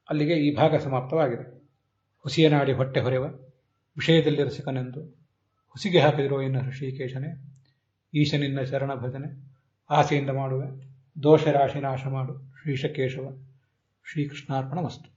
ಅಲ್ಲಿಗೆ ಈ ಭಾಗ ಸಮಾಪ್ತವಾಗಿದೆ. ಹುಸಿಯ ನಾಡಿ ಹೊಟ್ಟೆ ಹೊರೆವ ವಿಷಯದಲ್ಲಿ ರಸಿಕನೆಂದು ಹುಸಿಗೆ ಹಾಕಿದಿರೋ ಇನ್ನು ಋಷಿಕೇಶನೇ, ಈಶನಿನ್ನ ಚರಣ ಭಜನೆ ಆಸೆಯಿಂದ ಮಾಡುವೆ, ದೋಷ ರಾಶಿ ನಾಶ ಮಾಡು ಶ್ರೀಶಕೇಶವ. ಶ್ರೀಕೃಷ್ಣಾರ್ಪಣ ಮಸ್ತು.